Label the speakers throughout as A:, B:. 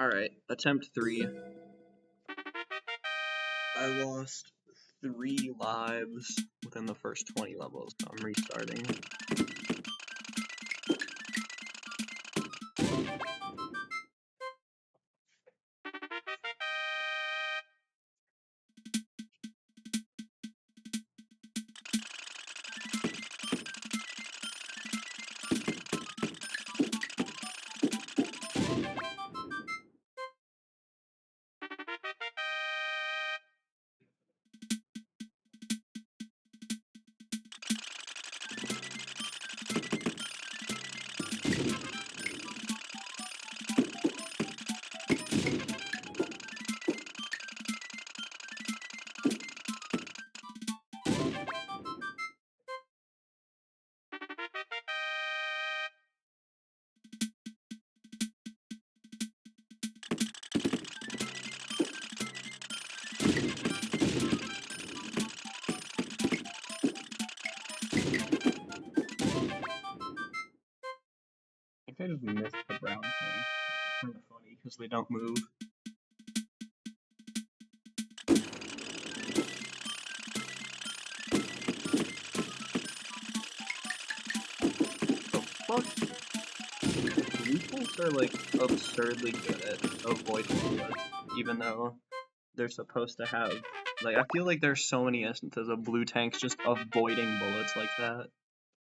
A: Alright, attempt 3. I lost 3 lives within the first 20 levels, so I'm restarting. I think I just missed the brown thing. It's kind of funny because they don't move. What the fuck? Wii Tanks are like absurdly good at avoiding bullets, even though they're supposed to have. Like, I feel like there's so many instances of blue tanks just avoiding bullets like that,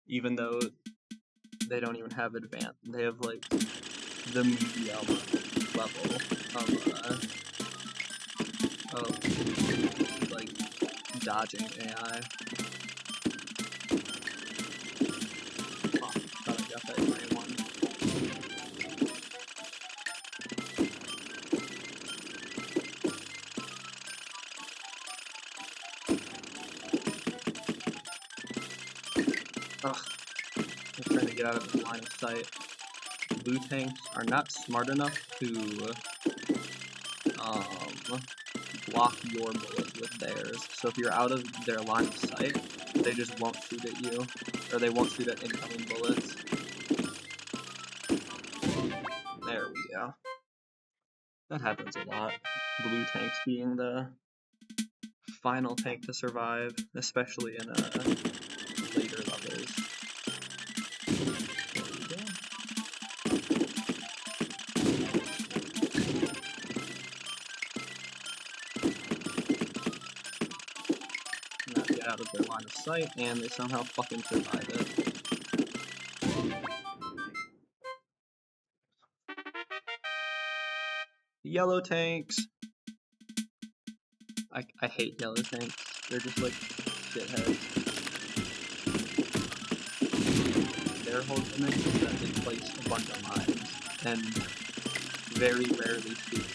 A: even though they don't even have advanced. They have like the medium level of like dodging AI. Oh, thought I got that gray one. Ugh, I'm trying to get out of the line of sight. Blue tanks are not smart enough to block your bullets with theirs. So if you're out of their line of sight, they just won't shoot at you, or they won't shoot at incoming bullets. There we go. That happens a lot. Blue tanks being the final tank to survive, especially in later levels. Now get out of their line of sight, and they somehow fucking survive it. Yellow tanks. I hate yellow tanks. They're just like shitheads. Their whole gimmick is that they place a bunch of mines and very rarely shoot.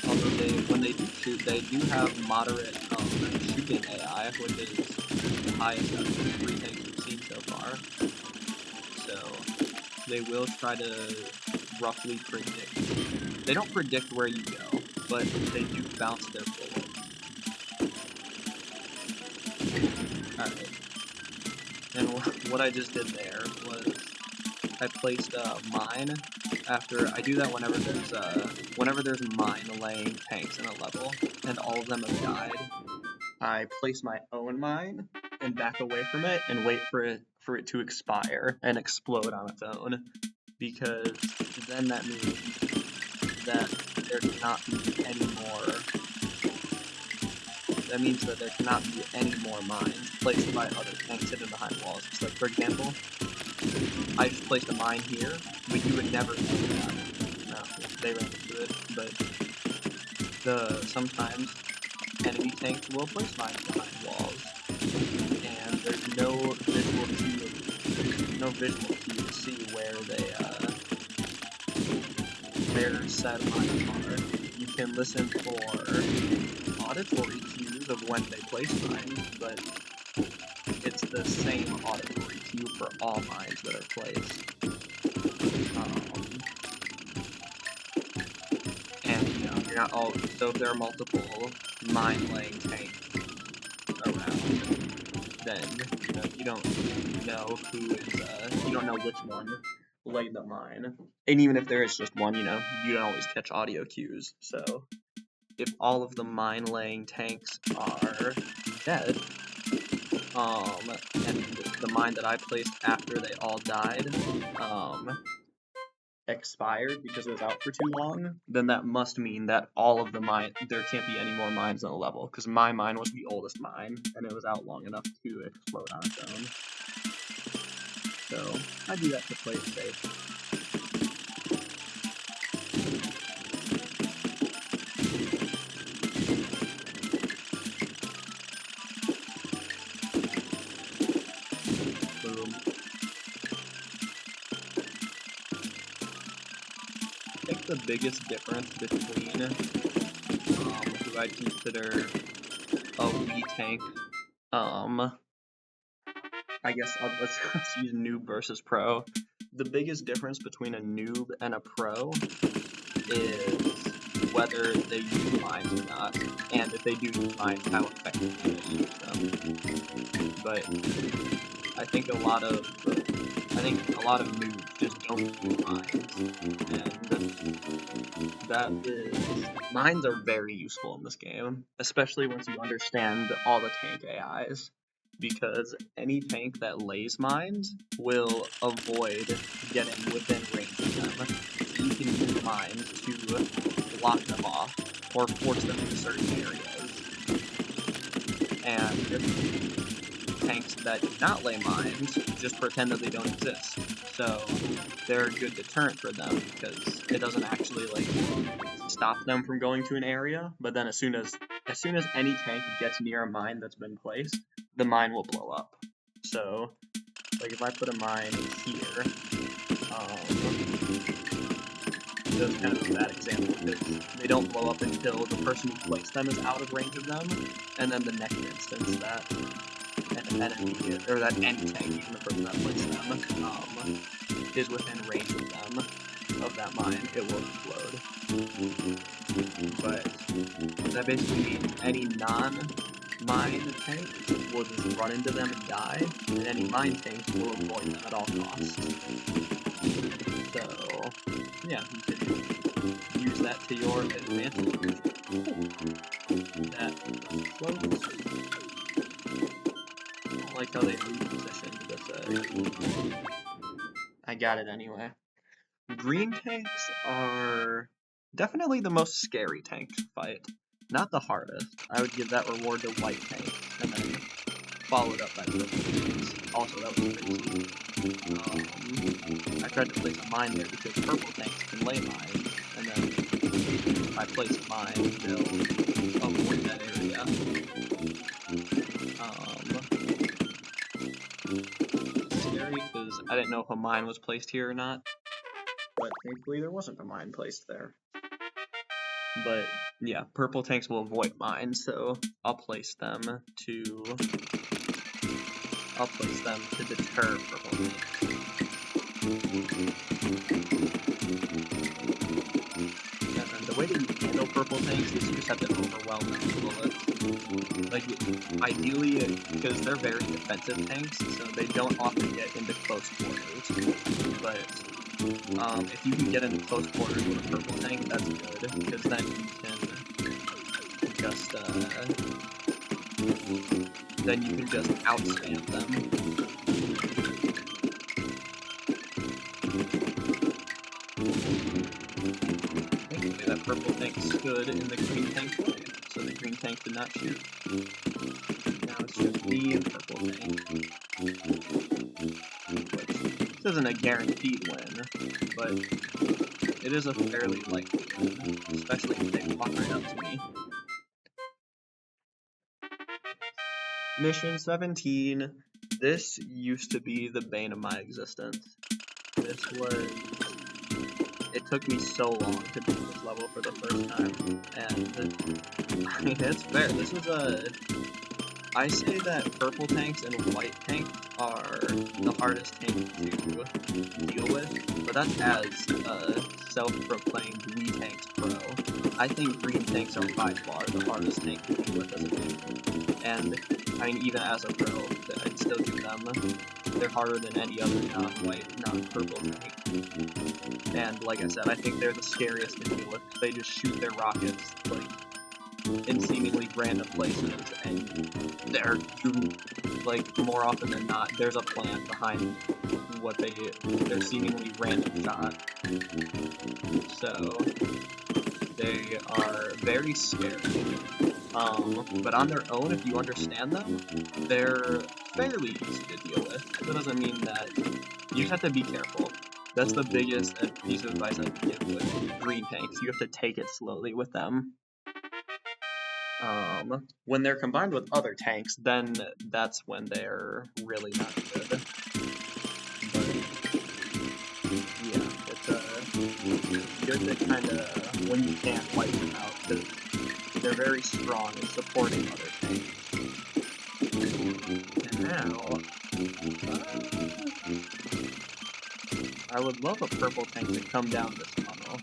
A: Although when they do shoot, they do have moderate shooting AI, which is the highest out of the 3 tanks we've seen so far. So they will try to roughly predict. They don't predict where you go, but they do bounce their bullets. Alright. And what I just did there was I placed a mine after. I do that whenever there's mine laying tanks in a level and all of them have died. I place my own mine and back away from it and wait for it to expire and explode on its own, because then that means that there cannot be any more. That means that there cannot be any more mines placed by other tanks hidden behind walls. So, like, for example, I just placed a mine here, but you would never know that. No, they ran into it, but sometimes enemy tanks will place mines behind walls, and there's no visual cue to see where said mines are. You can listen for auditory cues of when they place mines, but it's the same auditory cue for all mines that are placed. And you're not all. So if there are multiple mine-laying tanks around, then you don't know who is. You don't know which one lay the mine. And even if there is just one, you know, you don't always catch audio cues. So if all of the mine laying tanks are dead, and the mine that I placed after they all died, expired because it was out for too long, then that must mean that all of the mine, there can't be any more mines on the level, because my mine was the oldest mine, and it was out long enough to explode on its own. So, I do that to play it safe. Boom. I think the biggest difference between who I consider a Wii Tank, I guess let's use noob versus pro. The biggest difference between a noob and a pro is whether they use mines or not, and if they do use mines, how effectively they use them. But I think a lot of noobs just don't use mines, and mines are very useful in this game, especially once you understand all the tank AIs. Because any tank that lays mines will avoid getting within range of them. So you can use mines to block them off, or force them into certain areas. And tanks that do not lay mines just pretend that they don't exist. So they're a good deterrent for them, because it doesn't actually, like, stop them from going to an area, but then as soon as any tank gets near a mine that's been placed, the mine will blow up. So, like, if I put a mine here, that's kind of a bad example, because they don't blow up until the person who placed them is out of range of them, and then the next instance that an enemy, or that any tank, even the person that placed them, is within range of them, of that mine, it will explode. But that basically means any non-mine tank will just run into them and die, and any mine tanks will avoid them at all costs. So, yeah, you can use that to your advantage. That floats. I don't like how they repositioned this. I got it anyway. Green tanks are definitely the most scary tank to fight. Not the hardest. I would give that reward to white tank, and then followed up by purple tanks. Also, that was crazy. I tried to place a mine there because purple tanks can lay mines, and then if I place a mine, they'll avoid that area. It's scary because I didn't know if a mine was placed here or not. But thankfully there wasn't a mine placed there. But yeah, purple tanks will avoid mines, so I'll place them to deter purple tanks. And the way that you handle purple tanks is you just have to overwhelm them with bullets. Like, ideally, because they're very defensive tanks, so they don't often get into close quarters. But if you can get into close quarters with a purple tank, that's good, because then you can just outspam them. Thankfully, that purple tank stood in the green tank's way, so the green tank did not shoot. Now it's just me and purple tank. This isn't a guaranteed win, but it is a fairly likely win, especially if they walk right up to me. Mission 17. This used to be the bane of my existence. It took me so long to beat this level for the first time, and I mean, it's fair. This was I say that purple tanks and white tanks are the hardest tanks to deal with, but that's as a self-proclaimed Wii Tanks pro. I think green tanks are by far the hardest tank to deal with as a noob. And, I mean, even as a pro, I'd still give them, they're harder than any other non-white, non-purple tank. And like I said, I think they're the scariest to deal with. They just shoot their rockets like in seemingly random places, and they're like more often than not, there's a plan behind what their seemingly random shot. So they are very scary. But on their own, if you understand them, they're fairly easy to deal with. That doesn't mean that you just have to be careful. That's the biggest piece of advice I can give with green tanks. You have to take it slowly with them. When they're combined with other tanks, then that's when they're really not good. But yeah, it's good to kind of, when you can't wipe them out, because they're very strong in supporting other tanks. And now, I would love a purple tank to come down this tunnel.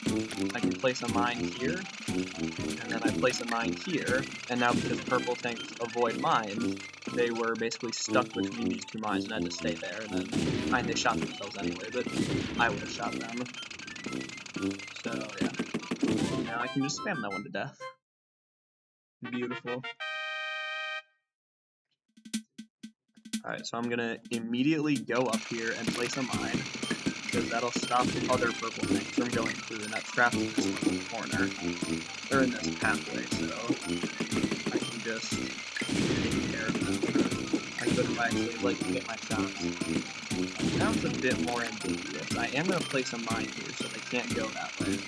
A: I can place a mine here, and then I place a mine here, and now because purple tanks avoid mines, they were basically stuck between these two mines and had to stay there, and then they shot themselves anyway, but I would have shot them. So yeah, now I can just spam that one to death. Beautiful. Alright, so I'm gonna immediately go up here and place a mine, because that'll stop other purple tanks from going through, and that traps in this little corner. They're in this pathway, so I can just take care of them. I could have actually, like, hit my shots. Now it's a bit more ambiguous. I am going to place a mine here, so they can't go that way.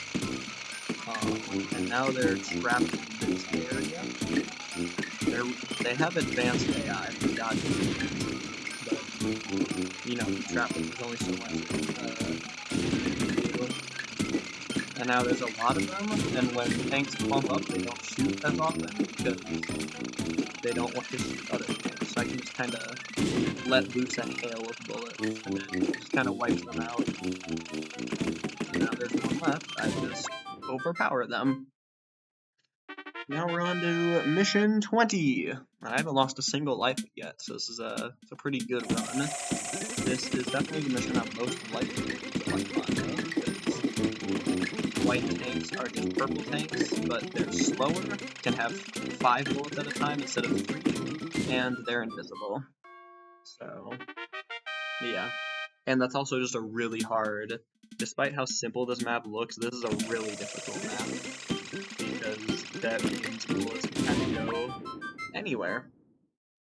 A: And now they're trapped in this area. They have advanced AI for dodging, but, you know, you trap them, there's only so much you can do. And now there's a lot of them, and when tanks pump up, they don't shoot as often, because they don't want to shoot other tanks. So I can just kind of let loose a hail of bullets, and it just kind of wipes them out. And now there's one left, I just overpower them. Now we're on to mission 20. I haven't lost a single life yet, so this is a pretty good run. This is definitely the mission I'm most likely to like on, because white tanks are just purple tanks, but they're slower, can have 5 bullets at a time instead of 3, and they're invisible. So, yeah. And that's also just a really hard, despite how simple this map looks, this is a really difficult map. Because that means bullets can kind of go anywhere,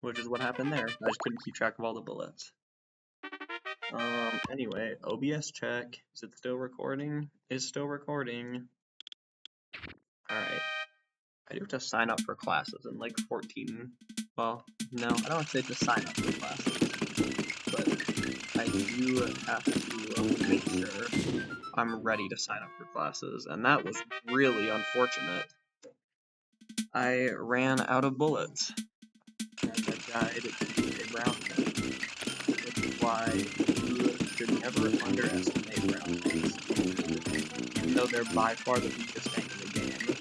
A: which is what happened there. I just couldn't keep track of all the bullets. Anyway, OBS check. Is it still recording? It's still recording. Alright. I do have to sign up for classes in like 14. Well, no, I don't have to say to sign up for classes, but I do have to make sure I'm ready to sign up for classes, and that was really unfortunate. I ran out of bullets, and I died to a brown tank, which is why you should never underestimate brown tanks. Even though they're by far the weakest tank in the game,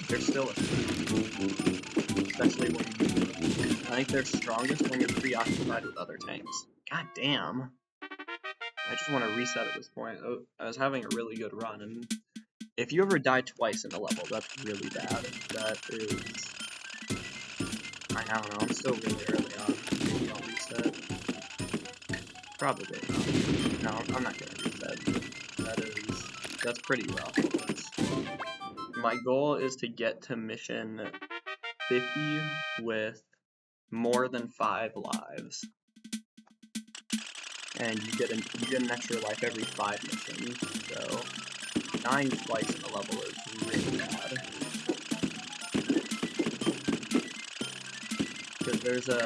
A: they're still a threat, especially when I think they're strongest when you're preoccupied with other tanks. God damn. I just want to reset at this point. I was having a really good run, and if you ever die twice in a level, that's really bad. That is... I don't know, I'm still really early on. Maybe I'll reset. Probably not. No, I'm not gonna reset. That's pretty rough. My goal is to get to mission 50 with more than 5 lives. And you get an extra life every 5 missions, so dying twice in a level is really bad. Because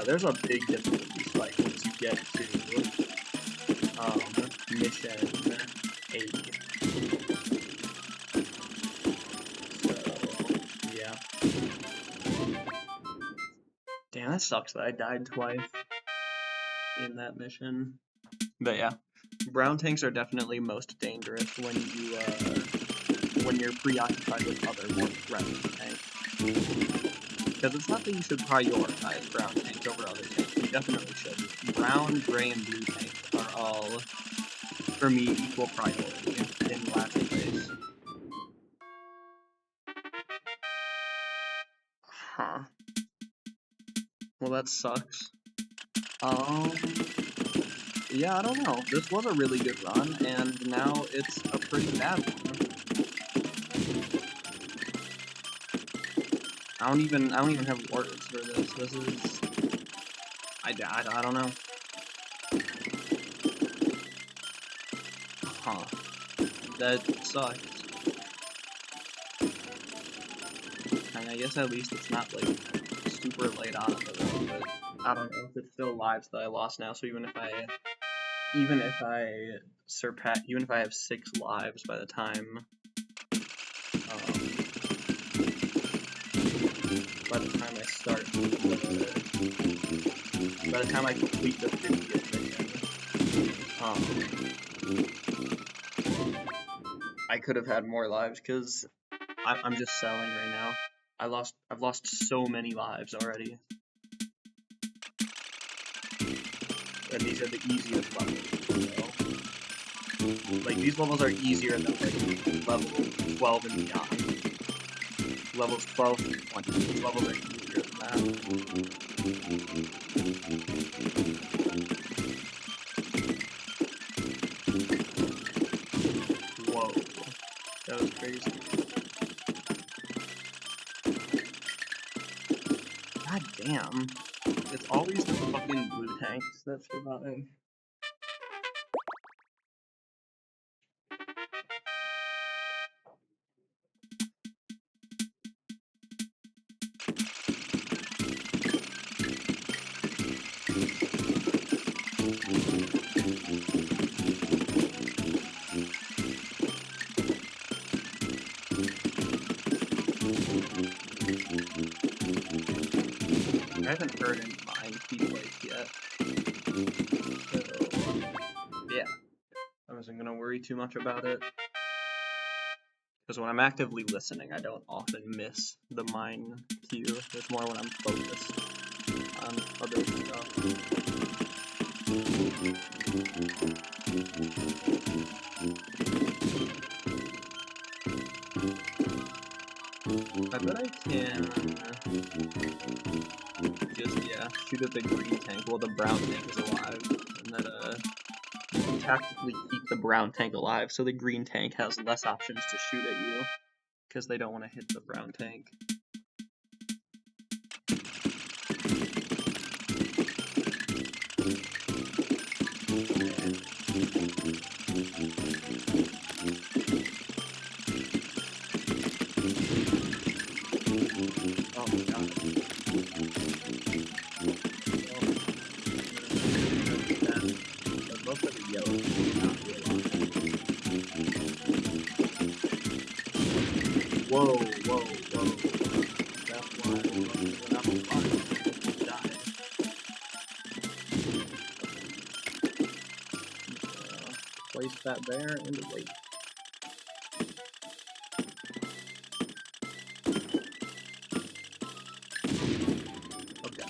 A: there's a big difficulty spike once you get to mission 80. So yeah. Damn, that sucks that I died twice in that mission. But yeah, brown tanks are definitely most dangerous when you're preoccupied with other more threatening tanks. Because it's not that you should prioritize brown tanks over other tanks. You definitely should. Brown, gray, and blue tanks are all for me, equal priority in last place. Huh. Well, that sucks. Yeah, I don't know. This was a really good run, and now it's a pretty bad one. I don't even have words for this. This is... I don't know. Huh. That sucks. And I guess at least it's not, like, super late on in the run, but I don't know if it's still lives that I lost now, so even if I have 6 lives by the time, by the time I complete the 50th mission, I could have had more lives, because I'm just selling right now. I've lost so many lives already. And these are the easiest levels, so. Like, these levels are easier than, like, level 12 and beyond. Levels 12 through 20, these levels are easier than that. Whoa. That was crazy. God damn. It's always the fucking blue tanks that survive. I haven't heard any mine be placed yet. So, yeah. I wasn't gonna worry too much about it. Because when I'm actively listening, I don't often miss the mine cue. It's more when I'm focused on other stuff. I bet I can just, shoot at the green tank while the brown tank is alive, and then, you can tactically keep the brown tank alive so the green tank has less options to shoot at you, because they don't want to hit the brown tank. Oh my god. I'd love for the yellow to not be alive. Whoa. That's why we're not alive. We'll die. Place that there and wait. Okay.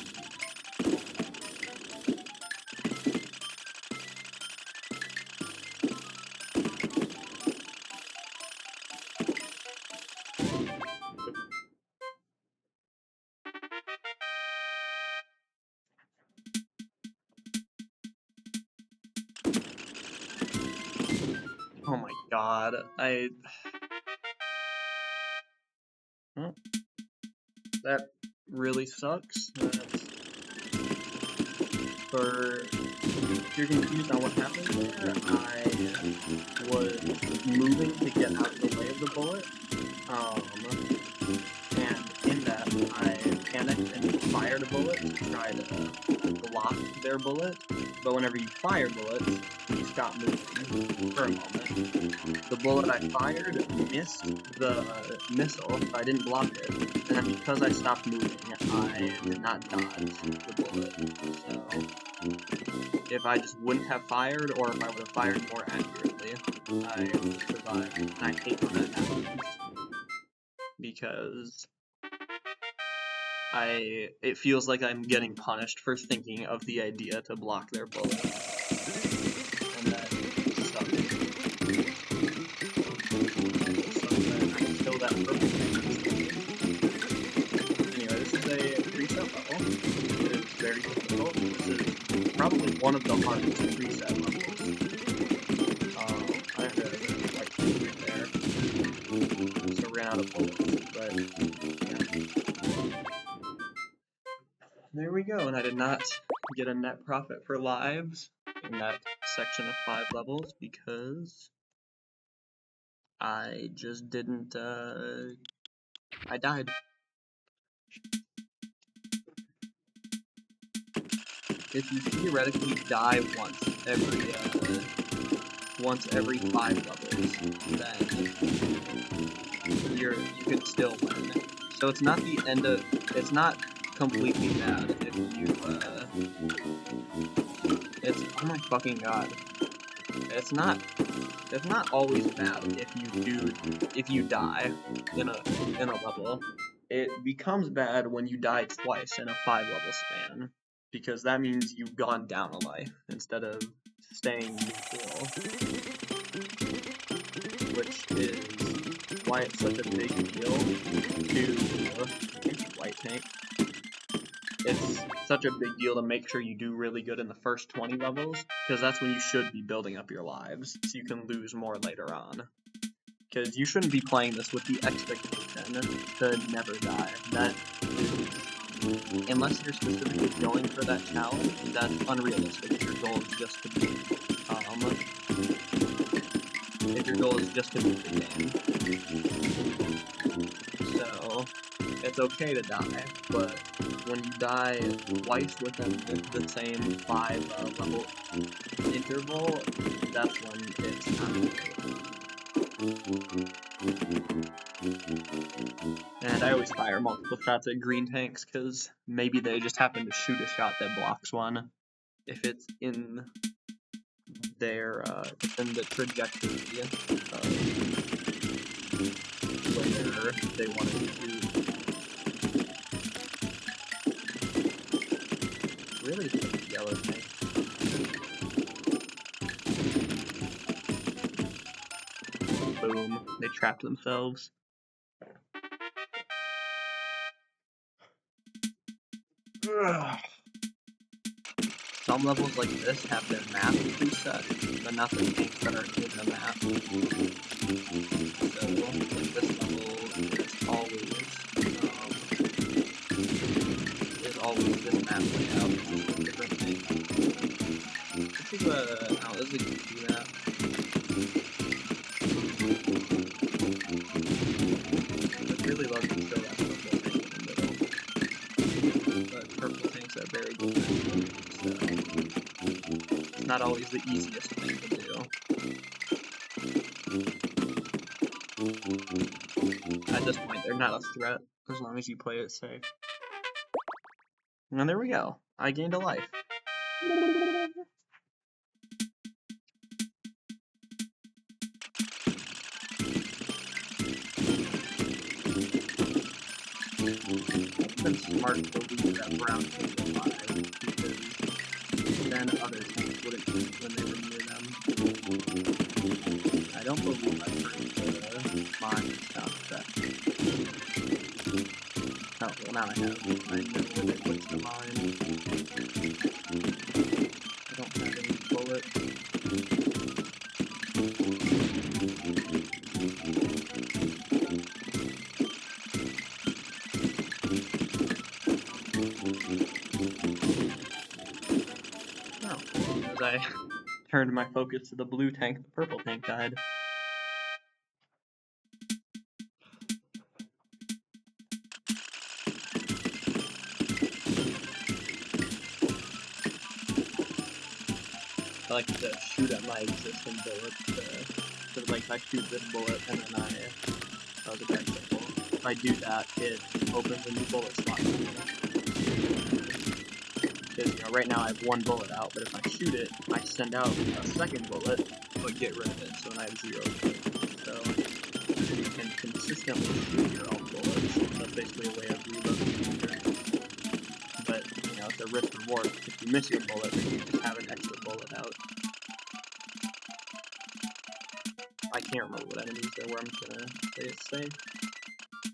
A: Oh my god, that really sucks. If you're confused on what happened there, I was moving to get out of the way of the bullet, and in that, I panicked and fired a bullet to try to block their bullet, but whenever you fire bullets, you stop moving for a moment. The bullet I fired missed the missile, so I didn't block it, and then because I stopped moving, I did not dodge the bullet, so if I just wouldn't have fired, or if I would have fired more accurately, I would survive, and I hate when that happens, because it feels like I'm getting punished for thinking of the idea to block their bullet, and that sucks. one of the hardest preset levels. I have a white tank right there, so ran out of bullets, but yeah. There we go, and I did not get a net profit for lives in that section of 5 levels because I just didn't, I died. If you theoretically die once every 5 levels, then you can still win. So it's not the end of, it's not completely bad if you, oh my fucking god. It's not always bad if you die in a level. It becomes bad when you die twice in a 5 level span, because that means you've gone down a life instead of staying neutral, which is why it's such a big deal to white tank. It's such a big deal to make sure you do really good in the first 20 levels, because that's when you should be building up your lives, so you can lose more later on. Because you shouldn't be playing this with the expectation to never die. That is, unless you're specifically going for that challenge, that's unrealistic if your goal is just to beat, if your goal is just to beat the game. So, it's okay to die, but when you die twice within the same 5 level interval, that's when it's not okay. And I always fire multiple shots at green tanks, because maybe they just happen to shoot a shot that blocks one, if it's in their, in the trajectory of where they want to shoot. Really thick yellow tank. Boom. They trapped themselves. Ugh. Some levels like this have their map preset, but not the tanks that are in the map. So, like this level is always this map layout, just a different thing. This is a goofy map. I'd really love to show that purple tank in the middle. But purple tanks are very defensive, so it's not always the easiest thing to do. At this point, they're not a threat, as long as you play it safe. And there we go. I gained a life. It's been smart to leave that brown tank alive, because then other tanks wouldn't shoot when they were near them. I don't believe I heard the mine sound effect. Oh, well now I have. I know where they placed the mine. I don't have any bullets. Oh, as I turned my focus to the blue tank, the purple tank died. I like to shoot at my existing bullets, so like if I shoot this bullet and then that was a bad example. If I do that, it opens a new bullet slot for me. Because, you know, right now I have 1 bullet out, but if I shoot it, I send out a second bullet, but get rid of it, so then I have 0 bullets. So, you can consistently shoot your own bullets. That's basically a way of reloading the shooter. But, you know, it's a risk-reward. If you miss your bullet, then you just have an extra bullet out. I can't remember what enemies there were, I'm just gonna say it's safe.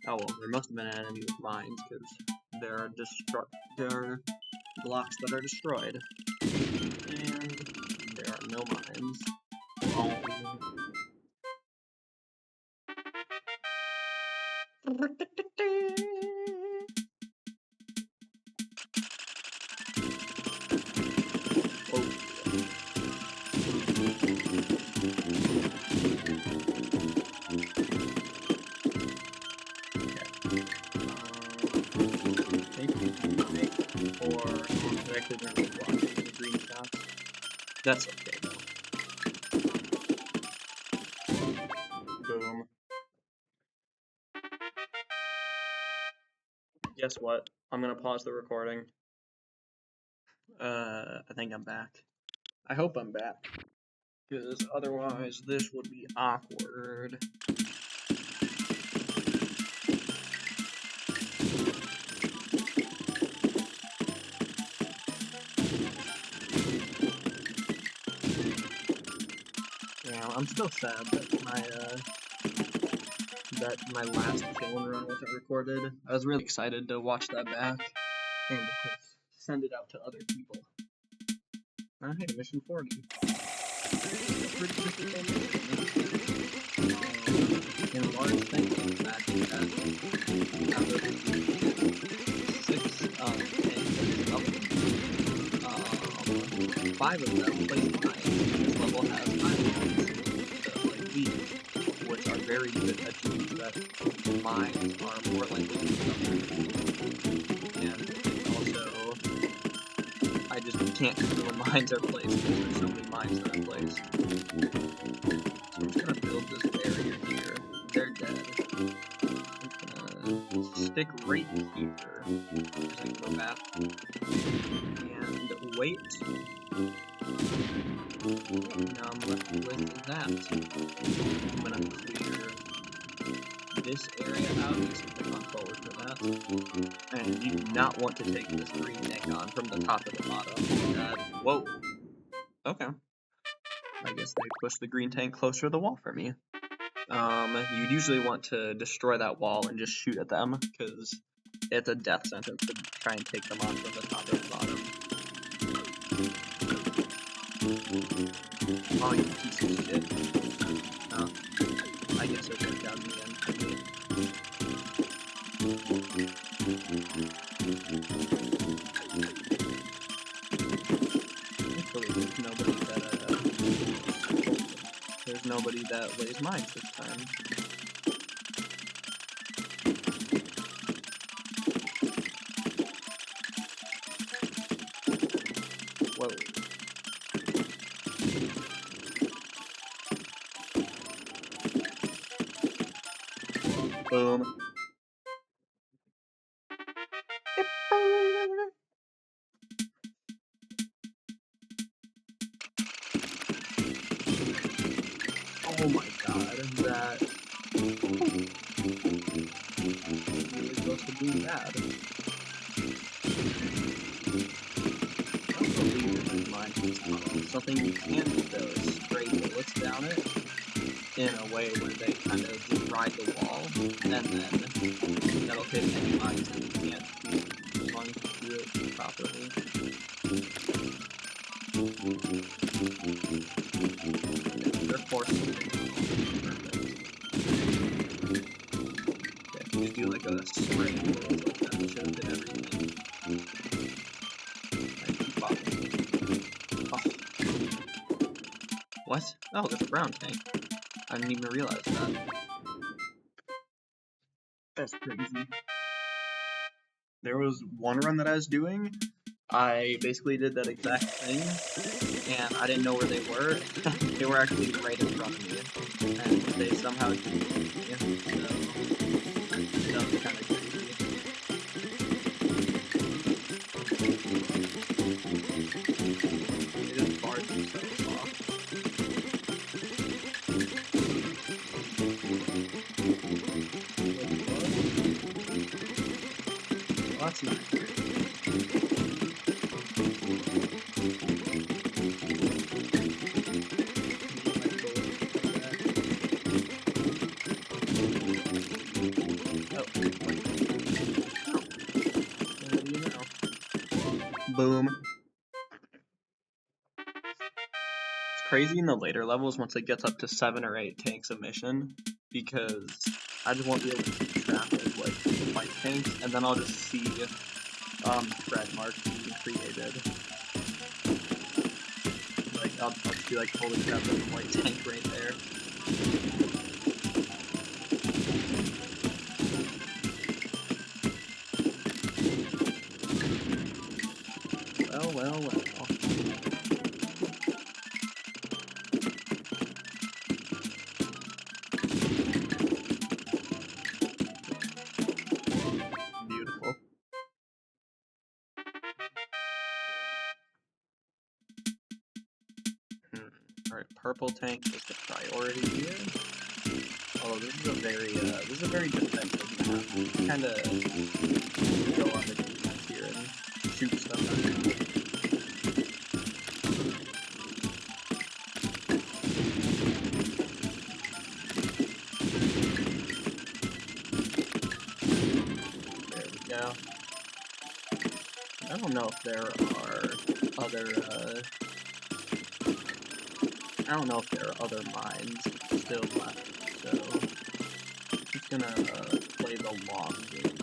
A: Oh well, there must have been an enemy with mines, because there are blocks that are destroyed. And there are no mines. Oh. That's okay though. Boom. Guess what? I'm gonna pause the recording. I think I'm back. I hope I'm back. Because otherwise this would be awkward. Yeah, I'm still sad that my last Jalen run wasn't recorded. I was really excited to watch that back and of course send it out to other people. Alright, mission 40. And large things on the fact that out of 6 tanks, 5 of them place mines. This level has 5 mines. So, like these, which are very good at doing that. Mines are more likely to be covered. And also, I just can't control when mines are placed because there's so many mines that are placed. So I'm just gonna build this barrier here. They're dead. I'm gonna stick right here. Just like go back. And wait. Now I'm left with that. I'm gonna clear this area out. You can click on forward for that. And you do not want to take this green tank on from the top to the bottom. Whoa. Okay. I guess they pushed the green tank closer to the wall for me. You'd usually want to destroy that wall and just shoot at them, because it's a death sentence to try and take them on from the top or the bottom. Oh, you piece of shit. I guess it worked out in the end for me. Hopefully there's nobody that lays mines this time. Whoa. Boom. Oh my god, that really supposed to be bad. Something you can do though is spray bullets down it in a way where they kind of just ride the wall, and then that'll hit any mines that you can't shoot, as long as you do it properly. They're forced to do it. Okay, you do like a spray bullet like that, it should hit everything. What? Oh, there's a brown tank. I didn't even realize that. That's crazy. There was one run that I was doing, I basically did that exact thing, and I didn't know where they were. They were actually right in front of me, and they somehow didn't see me, so that was kind of crazy. They just barred themselves off. Well, that's not great. Boom. crazy in the later levels once it gets up to 7 or 8 tanks a mission, because I just won't be able to keep track of like white tanks, and then I'll just see thread marks being created. Like I'll just be like, holy crap, there's a white tank right there. Well. Beautiful. Alright, purple tank is the priority here. Oh, this is a very defensive map. Kinda go on the defense here and shoot stuff at it. There we go. I don't know if there are other mines still left, so I'm just gonna play the long game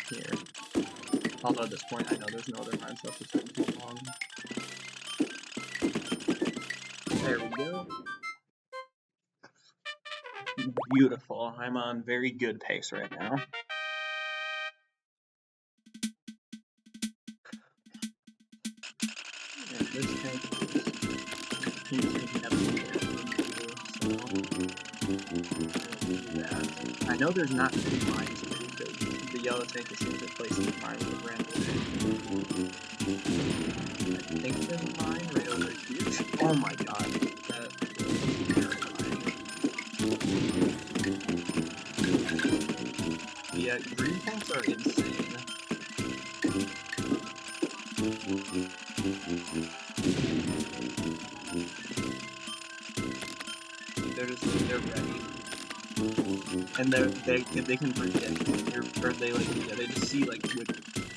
A: here. Although at this point I know there's no other mines left, it's been too long. There we go. Beautiful. I'm on very good pace right now. And this tank keeps taking everything here. I know there's not two mines here because the yellow tank is seems to place the mine with a random. I think there's a mine right over here. Oh my god, that is terrifying. Yeah, green tanks are insane. They're ready. And they can predict they just see like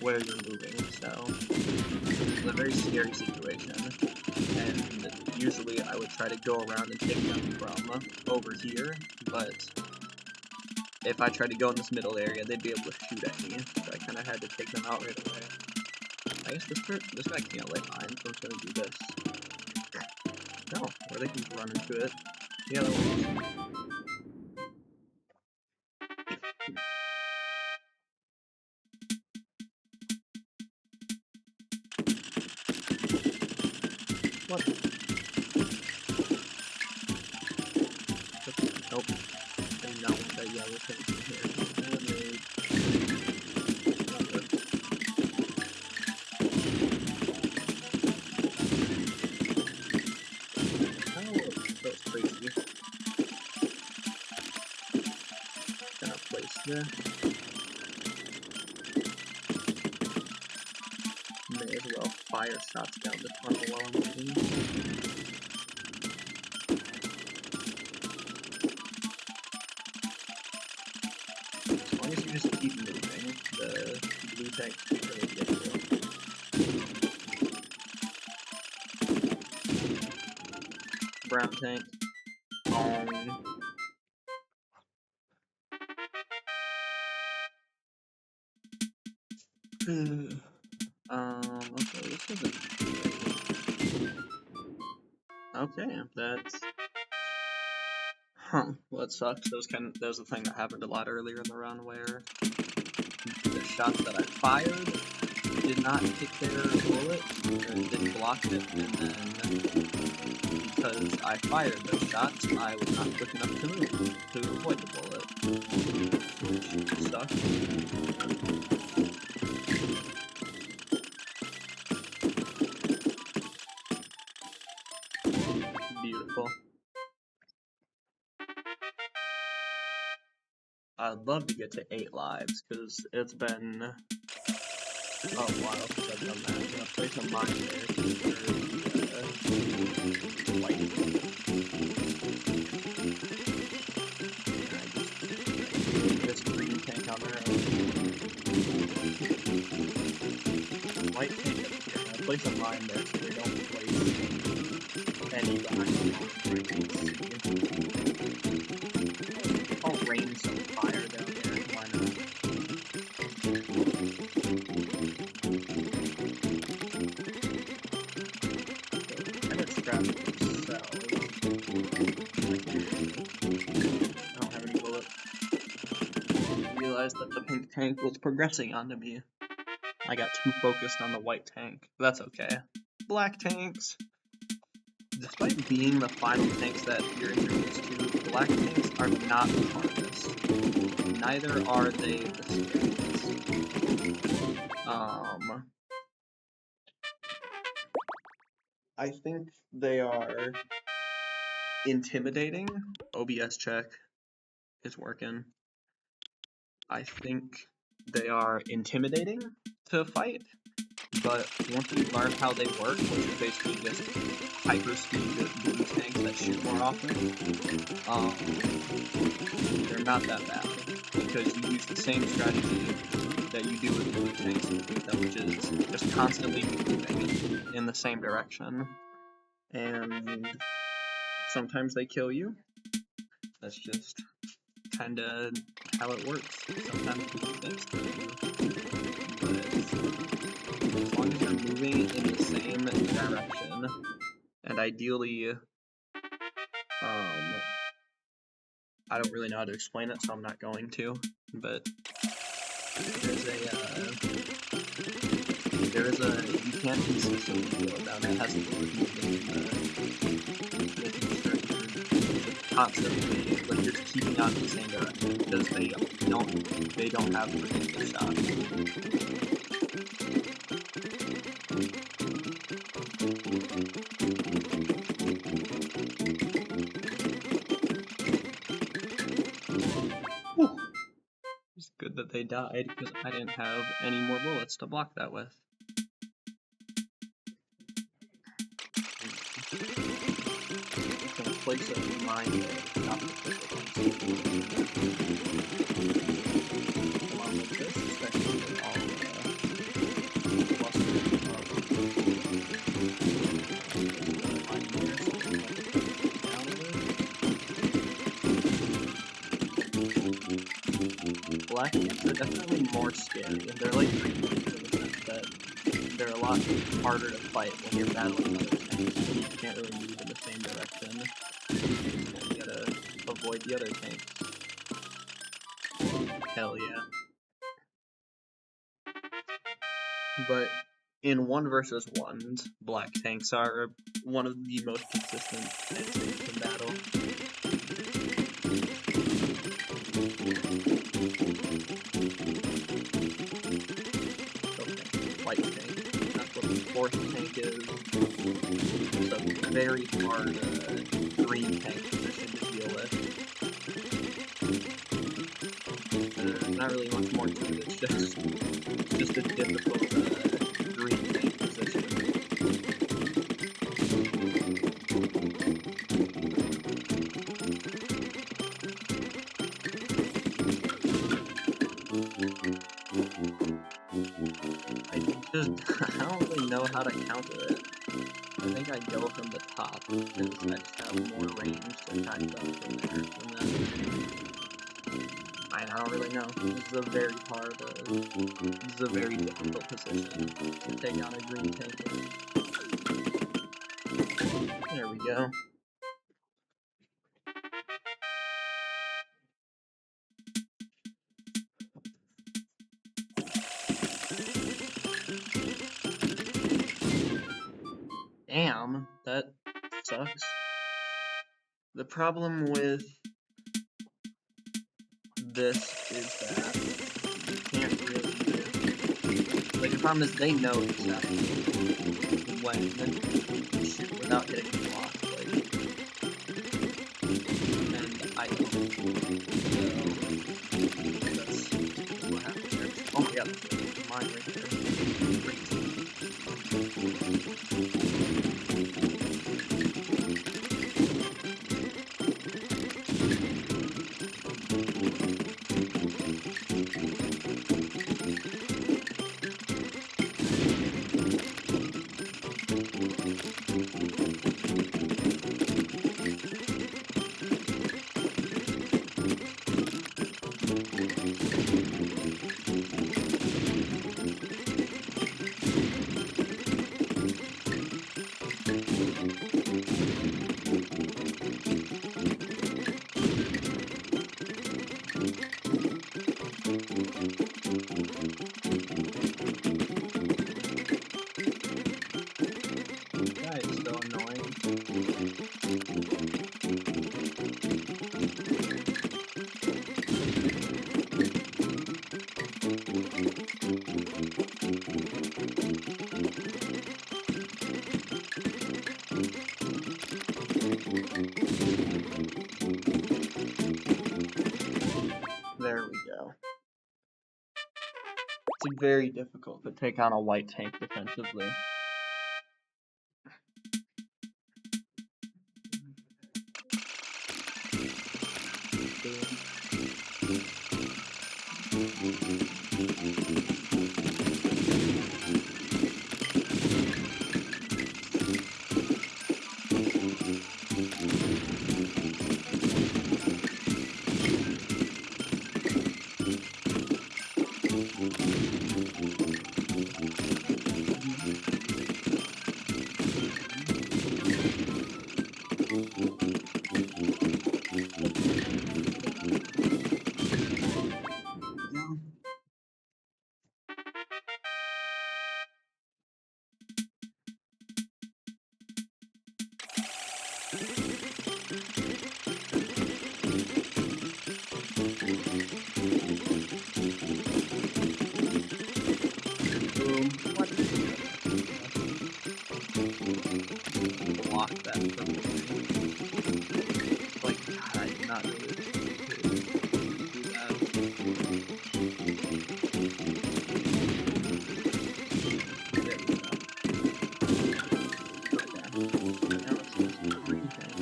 A: where you're moving, so it's a very scary situation. And usually I would try to go around and take them from over here, but if I tried to go in this middle area, they'd be able to shoot at me, so I kind of had to take them out right away. I guess this guy can't lay mine, so I'm gonna do this. No, or they can run into it. The other one. What? Nope. I do not want that yellow thing in here. Oh, that was crazy. Gonna place this. May as well fire shots down the tunnel while I'm moving. As long as you just keep moving, the blue tank can really get you. Brown tank. Okay, this isn't okay, that's well, that sucks. That was the thing that happened a lot earlier in the run where the shots that I fired did not hit their bullet, or didn't block it, and then because I fired those shots, I was not quick enough to move to avoid the bullet, which sucks. Beautiful. I'd love to get to 8 lives, because it's been a while since I've done that. I'm gonna place a mine there to where this green tank on there. White tank up here. I'll place a mine there so they don't place any you guys I'll rain some fire down there, why not? I got scraps themselves. I don't have any bullets. I realized that the pink tank was progressing onto me. I got too focused on the white tank. That's okay. Black tanks. Despite being the final tanks that you're introduced to, black tanks are not the hardest. Neither are they the scariest. I think they are intimidating. OBS check is working. I think they are intimidating to fight, but once you learn how they work, which is basically just hyper-speed blue tanks that shoot more often, they're not that bad, because you use the same strategy that you do with blue tanks, which is just constantly moving in the same direction, and sometimes they kill you. That's just kinda how it works. Sometimes blue tanks kill you, but as long as you're moving in the same direction, and ideally, I don't really know how to explain it, so I'm not going to, but there is a, you can't consistently slow it down, it has to do with making sure you're constantly, like you're keeping on the same direction, because they don't have predictive shots. Whew. It's good that they died, because I didn't have any more bullets to block that with. I'm gonna place a mine there to stop the pistol along with this, especially with all black tanks are definitely more scary, and they're like green tanks in the sense that they're a lot harder to fight when you're battling other tanks. You can't really move in the same direction. You gotta avoid the other tanks. Hell yeah. But in 1 versus 1s, black tanks are one of the most consistent tanks in battle. Okay, white tank. That's what the 4th tank is. It's a very hard green tank position to deal with. There's not really much more to it, it's just a difficult green tank position. I don't really know how to counter it. I think I go from the top, because I just have more range to attack them from there, and then I don't really know. This is a very hard, this is a very difficult position to take on a green tank. There we go. Damn, that sucks. The problem with this is that you can't really, like, the problem is they know exactly when to shoot without getting blocked, like, and I don't, so that's what happened there. Oh my god, that's mine right there. There we go. It's very difficult to take on a white tank defensively. Block that from me. Like, God, I did not really do that. There we go. Okay. Now let's use the green tank.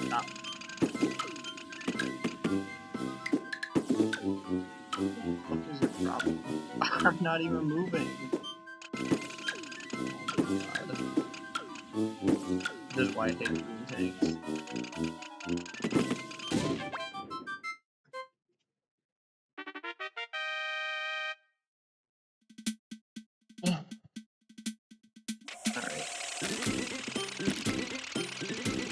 A: Stop. What is your problem? I'm not even moving. This is why I hate green tanks. Alright.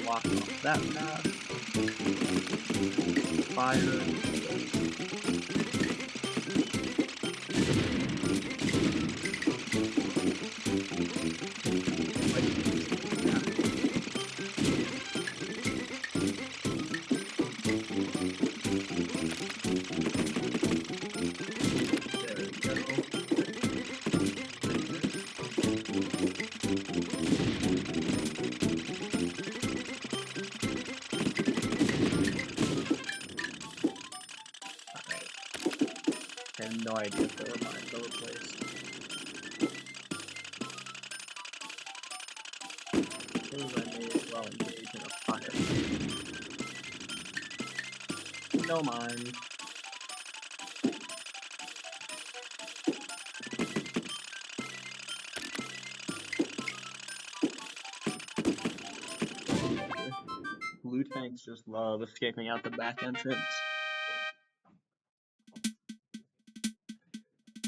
A: Walk off that path. Fire. I have no idea if there were mines over placed. As soon as I may as well engage in a fire. No mines. Blue tanks just love escaping out the back entrance.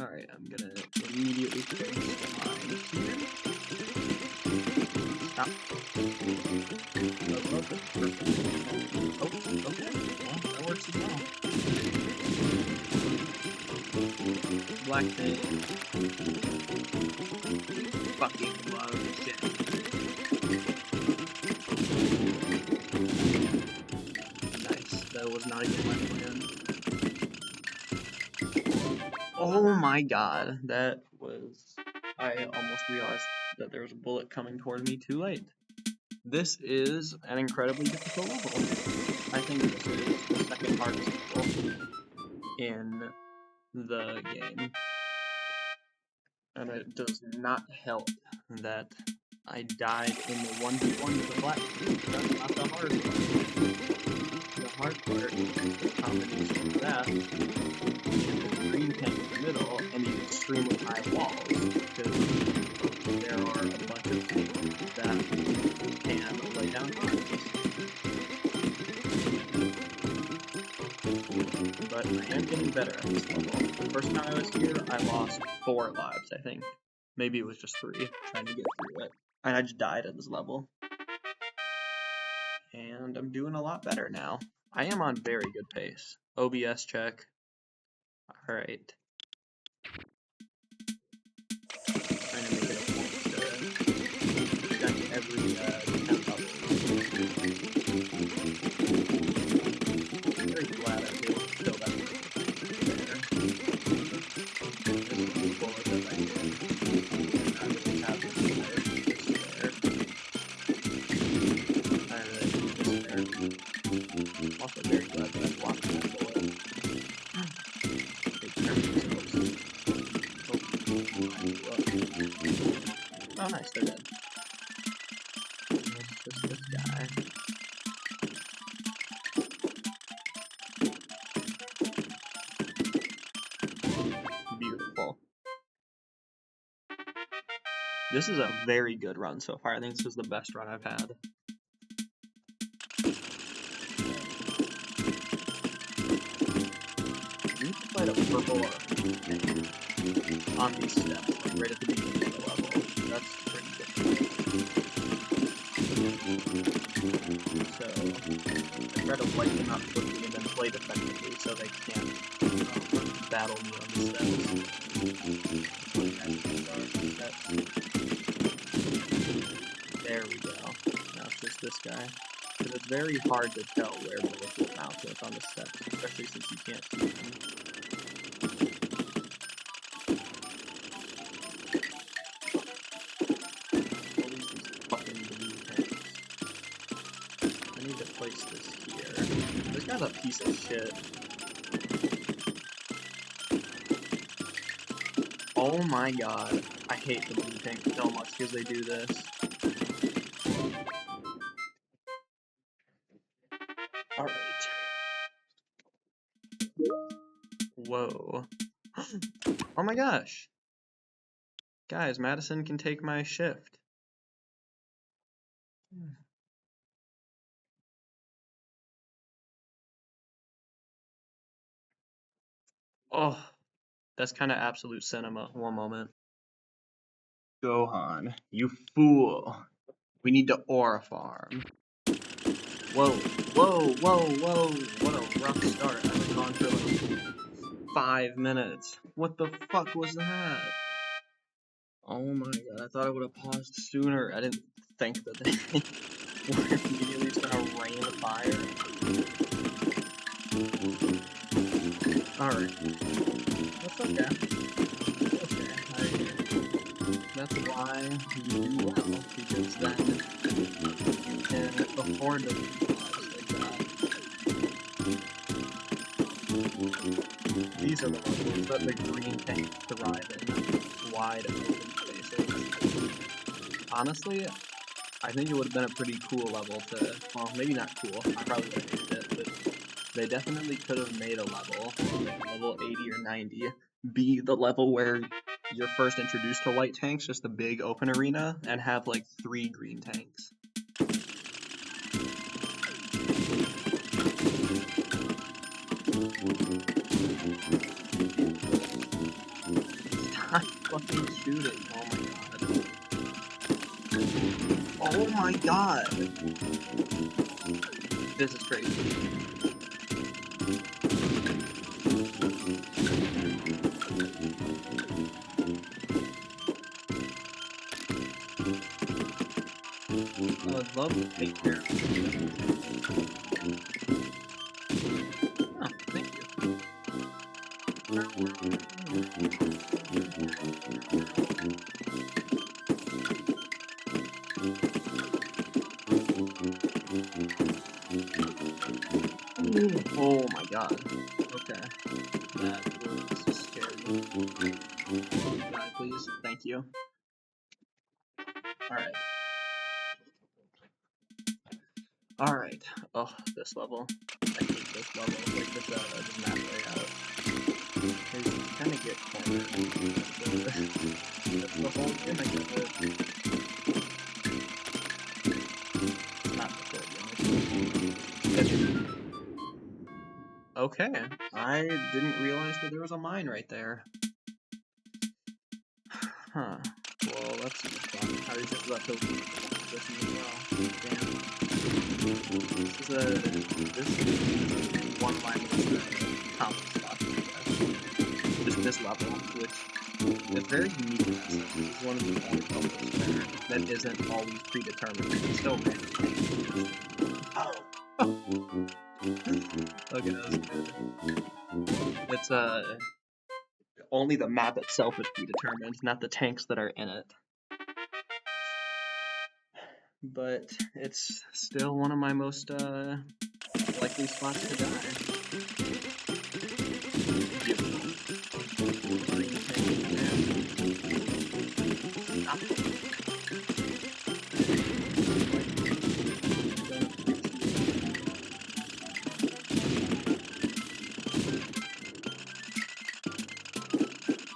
A: Alright, I'm gonna immediately place mine here. Stop. Oh, okay. Well, that works as well. Black tank. Fucking love shit. Nice. That was not even my plan. Oh my god, that was... I almost realized that there was a bullet coming toward me too late. This is an incredibly difficult level. I think this is the second hardest level in the game. And it does not help that I died in the 1v1 with the black tank. That's not the hard part. The hard part is the combination of that and the green tank in the middle and these extremely high walls, because there are a bunch of things that can lay down mines. But I am getting better at this level. The first time I was here, I lost 4 lives, I think. Maybe it was just 3, trying to get through it. And I just died at this level. And I'm doing a lot better now. I am on very good pace. OBS check. Alright. Trying to make it a point to check every 10 levels. I'm very glad I was able to kill that there. Yes, they're dead. It's just this guy. Beautiful. This is a very good run so far. I think this is the best run I've had. You played a purple on these steps, like right at the beginning of the level. That's pretty difficult. So, I try to wipe them out quickly and then play defensively so they can't battle me on the steps. There we go. Now it's just this guy. Because it's very hard to tell where bullets will bounce with on the steps, especially since you can't see them. All these fucking blue tanks. I need to place this here. This guy's a piece of shit. Oh my god. I hate the blue tanks so much because they do this. Alright. Whoa. Oh my gosh. Guys, Madison can take my shift. Oh, that's kind of absolute cinema. One moment. Gohan, you fool. We need to aura farm. Whoa, whoa, whoa, whoa. What a rough start. I've gone for like 5 minutes. What the fuck was that? Oh my god, I thought I would have paused sooner. I didn't think that they were immediately just gonna rain fire. Alright. That's okay. Okay. That's why you do well, because then you can afford to lose like that. These are the levels that the green tanks thrive in. Wide open spaces. Honestly, I think it would have been a pretty cool level to, well, maybe not cool, I probably would have hated it, but they definitely could have made a level, like level 80 or 90, be the level where you're first introduced to white tanks, just a big open arena, and have like 3 green tanks. Stop fucking shooting, oh my god. This is crazy. I would love to take care of it. Oh, thank you. Oh my god. Okay. That was scary. God, please. Thank you. Alright. Alright. Oh, this level. I hate this level. Like this map layout. Because you kind of get cornered. That's the whole gimmick of it. Not the full gimmick. Okay. I didn't realize that there was a mine right there. Huh. Well, that's fun. I was just about to leave this as well. Damn. This is one of my most common spots, I guess. Just this level, which is very unique in that sense. It's one of the only levels that isn't always predetermined. It's still random. Okay, that was good. It's only the map itself is predetermined, not the tanks that are in it. But it's still one of my most likely spots to die.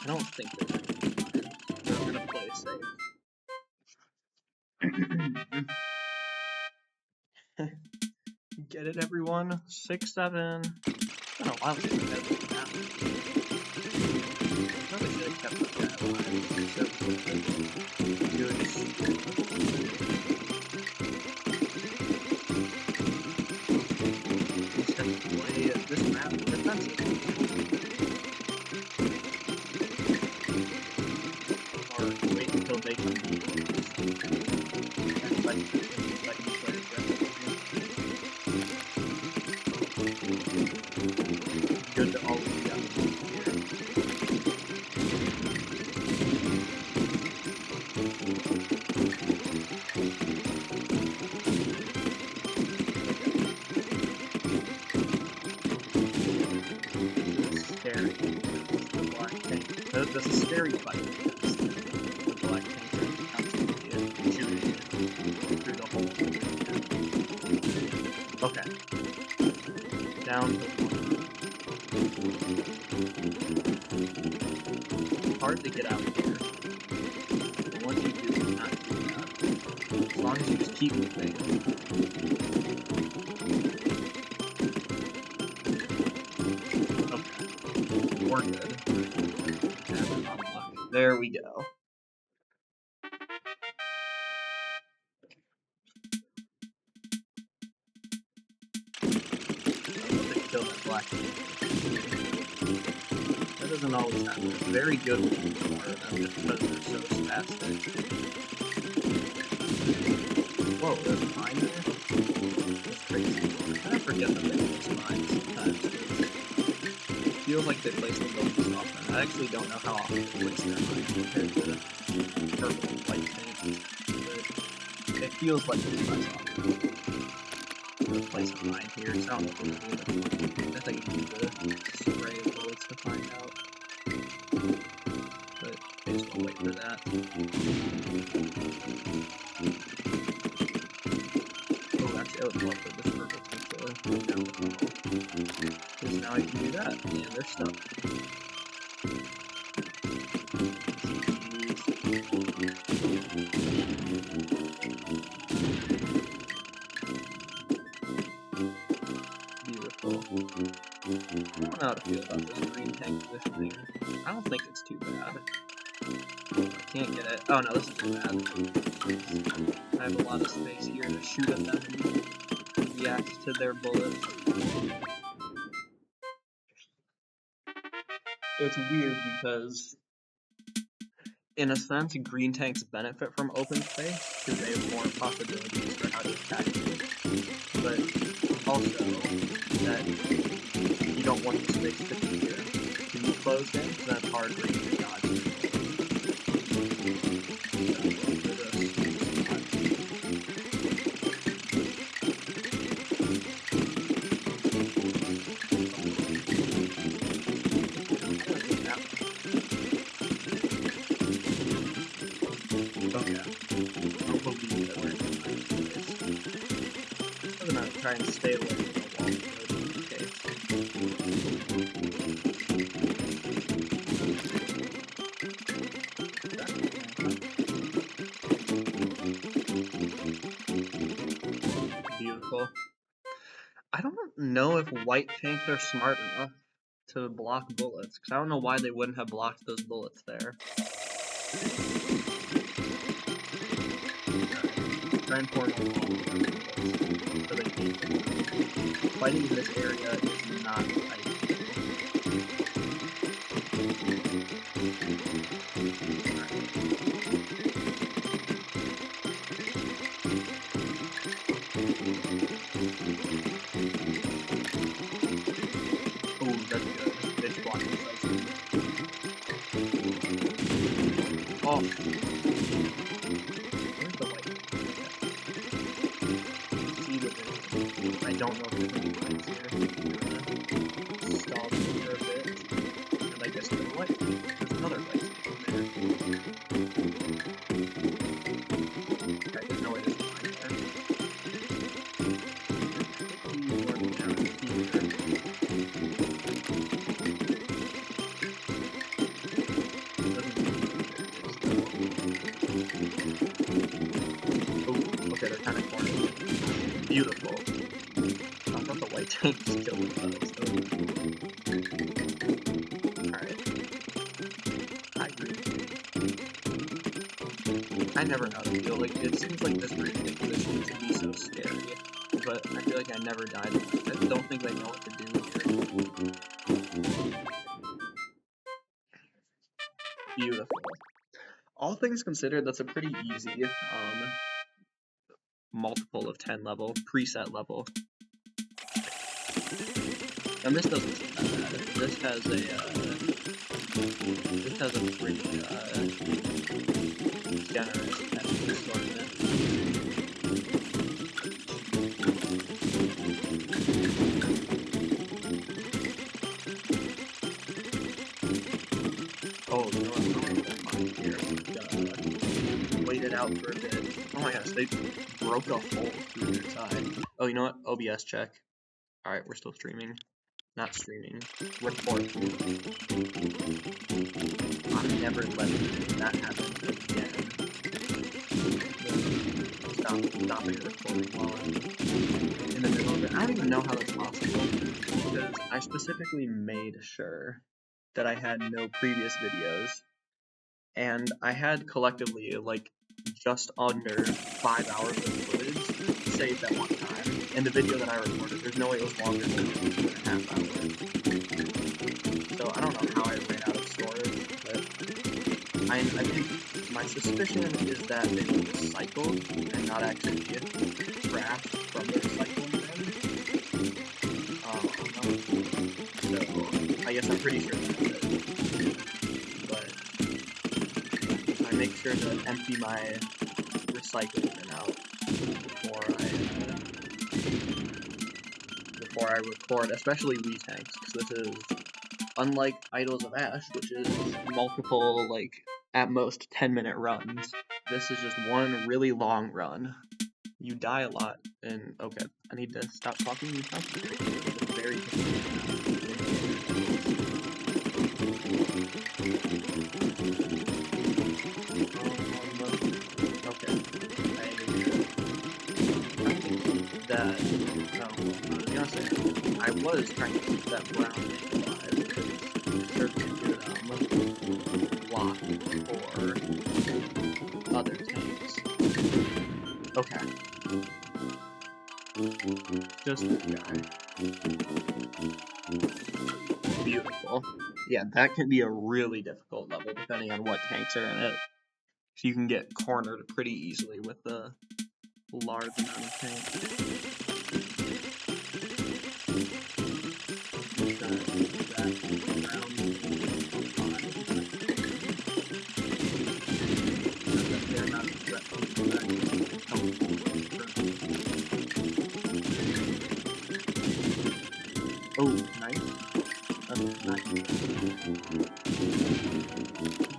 A: I don't think they're gonna play safe. Get it, everyone? 6-7. It's been a while since I've had this map. Probably should have kept that guy alive. Good. Just have to play this map defensively. Or wait until they come to you. Good to always be on the move here. This is scary. The black tank. This is scary fight. The black tank is constantly shooting through the hole. Okay. Down to 1. Hard to get out here. But once you do, it's not too bad. As long as you just keep moving. Okay. We're good. There we go. Kill that black. That doesn't always happen. It's very good when you are them just because they're so spastic. Whoa, there's a mine there? That's crazy. I forget that they place mines sometimes. It feels like they place them the most often. I actually don't know how often they place their mines compared to purple and white tanks. But it feels like it's less often. Place a mine here, so I don't know what to do. I think you need to spray bullets to find out. But I just will wait for that. Oh, actually, I would love for this purple to go down the tunnel. Because now I can do that, and they're stuck. Beautiful. I don't know how to feel about this green tank positioning. I don't think it's too bad. I can't get it. Oh no, this is too bad. I have a lot of space here to shoot at them and react to their bullets. It's weird because, in a sense, green tanks benefit from open space because they have more possibilities for how to attack you. But also, that you don't want the space to be here. If you close in, then it's hard for you to dodge it. Try and stay away from the wall in this case. Beautiful. I don't know if white tanks are smart enough to block bullets, because I don't know why they wouldn't have blocked those bullets there. Try and form a wall. So they can't. Fighting in this area is not ideal. Oh, that's good. It's blocking sights. Oh. Where's the white? I don't know if there's any lines here. Stall for a bit. And I guess there's a light. There's another light in there. Right, there's no way there's a line there. He's running down here. Beautiful. I thought the white tanks killed themselves, though. Alright. I agree. I never know how to feel. Like, it seems like this green tank position to be so scary. But I feel like I never died. I don't think they know what to do here. Beautiful. All things considered, that's a pretty easy multiple of 10 level, preset level. And this doesn't seem that bad. This has a pretty generous enemy assortment. Oh, you know what? I'm gonna get mine here. Wait it out for a bit. Oh my gosh, they broke a hole through their side. Oh, you know what? OBS check. Alright, we're still streaming. Not streaming. Record. I'm never letting that happen again. Stopping recording while I'm in the middle of it. I don't even know how that's possible, because I specifically made sure that I had no previous videos, and I had collectively like just under 5 hours of footage saved at one time. And the video that I recorded, there's no way it was longer than 2.5 hours. So I don't know how I ran out of storage, but I think my suspicion is that they were recycled and not actually trash from the recycling bin. So I guess I'm pretty sure that's it. But I make sure to empty my recycling bin out before I record, especially Wii Tanks, because this is unlike Idols of Ash, which is multiple, like, at most 10-minute runs. This is just one really long run. You die a lot, and okay, I need to stop talking and concentrate. It's very okay. I was trying to keep that brown tank alive because there's a good block for other tanks. Okay. Just this guy. Beautiful. Yeah, that can be a really difficult level depending on what tanks are in it. So you can get cornered pretty easily with the large amount of tanks. Oh, nice. That's nice.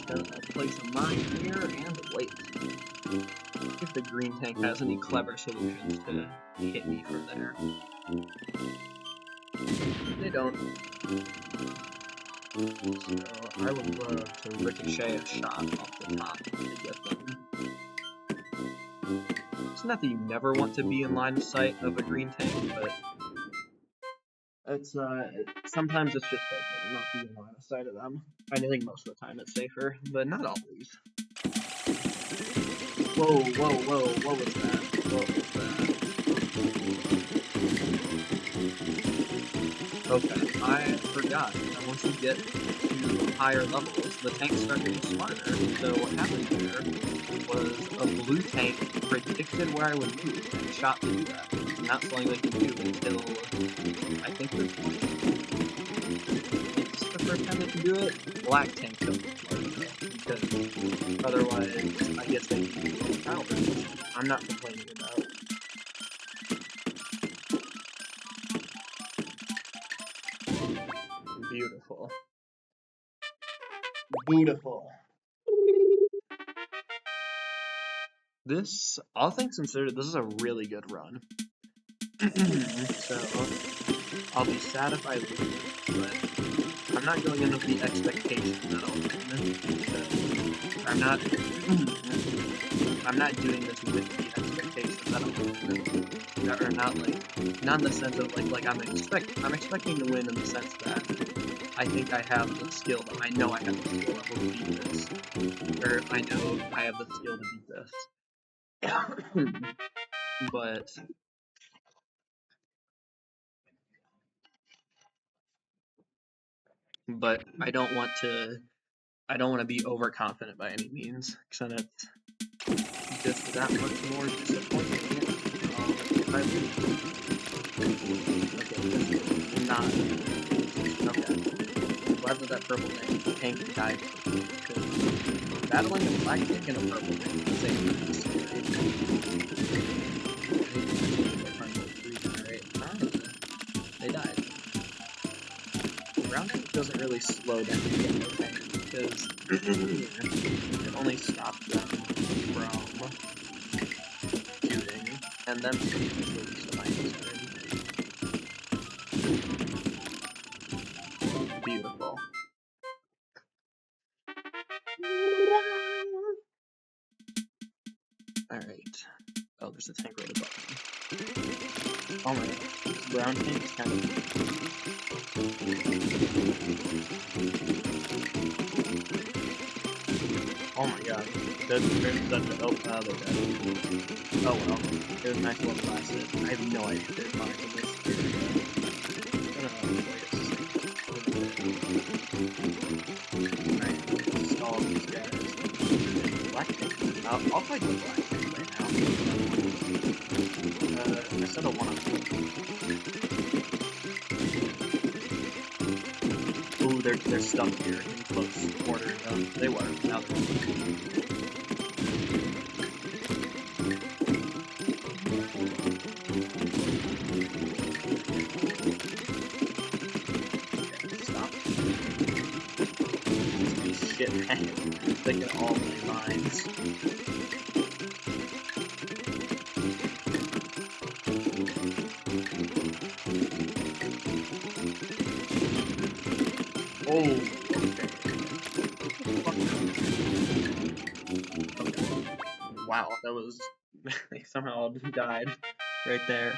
A: Gonna place a mine here and wait. If the green tank has any clever solutions to hit me from there. They don't. So I would love to ricochet a shot off the top to get them. It's not that you never want to be in line of sight of a green tank, but it's sometimes it's just safer to not be in line of sight of them. I think most of the time it's safer, but not always. Whoa, whoa, whoa, what was that? What was that? Okay, I forgot that once you get to higher levels, the tanks start getting smarter. So what happened there was a blue tank predicted where I would move and shot to do that. Not something they can do until I think it's the first time they can do it. Black tank doesn't smart enough because otherwise I guess they can do low power, which I'm not complaining about. Beautiful. Beautiful. This, all things considered, this is a really good run. So, I'll be sad if I lose, but I'm not going in with the expectation that I'll win. So, I'm not doing this with the expectation I don't know. Or not not in the sense of like I'm expecting to win in the sense that I think I have the skill. I know I have the skill that will beat this, or I know I have the skill to beat this. but I don't want to be overconfident by any means, because then it's just that much more disappointing. If I lose, okay, this is not okay. Glad that purple tank died, because battling a black tank and a purple tank at the same time is scary. They died. Brown tank doesn't really slow down the yellow tank, because it only stops them from shooting, and then release the minus already. Beautiful. Alright. Oh, there's a tank right above me. Oh my god. This brown tank is kind of... Oh my god. There's such a... Oh, they're dead. Oh well. It was nice while it lasted. I have no idea if there's mines in this area. Alright, just all of these guys. Black tank. I'll fight the black tank right now. I said a 1-on-1. Ooh, they're stuck here in close quarters. They were. Now they're shit, man. They get all my mines. Oh, okay. Wow, that was... somehow died right there.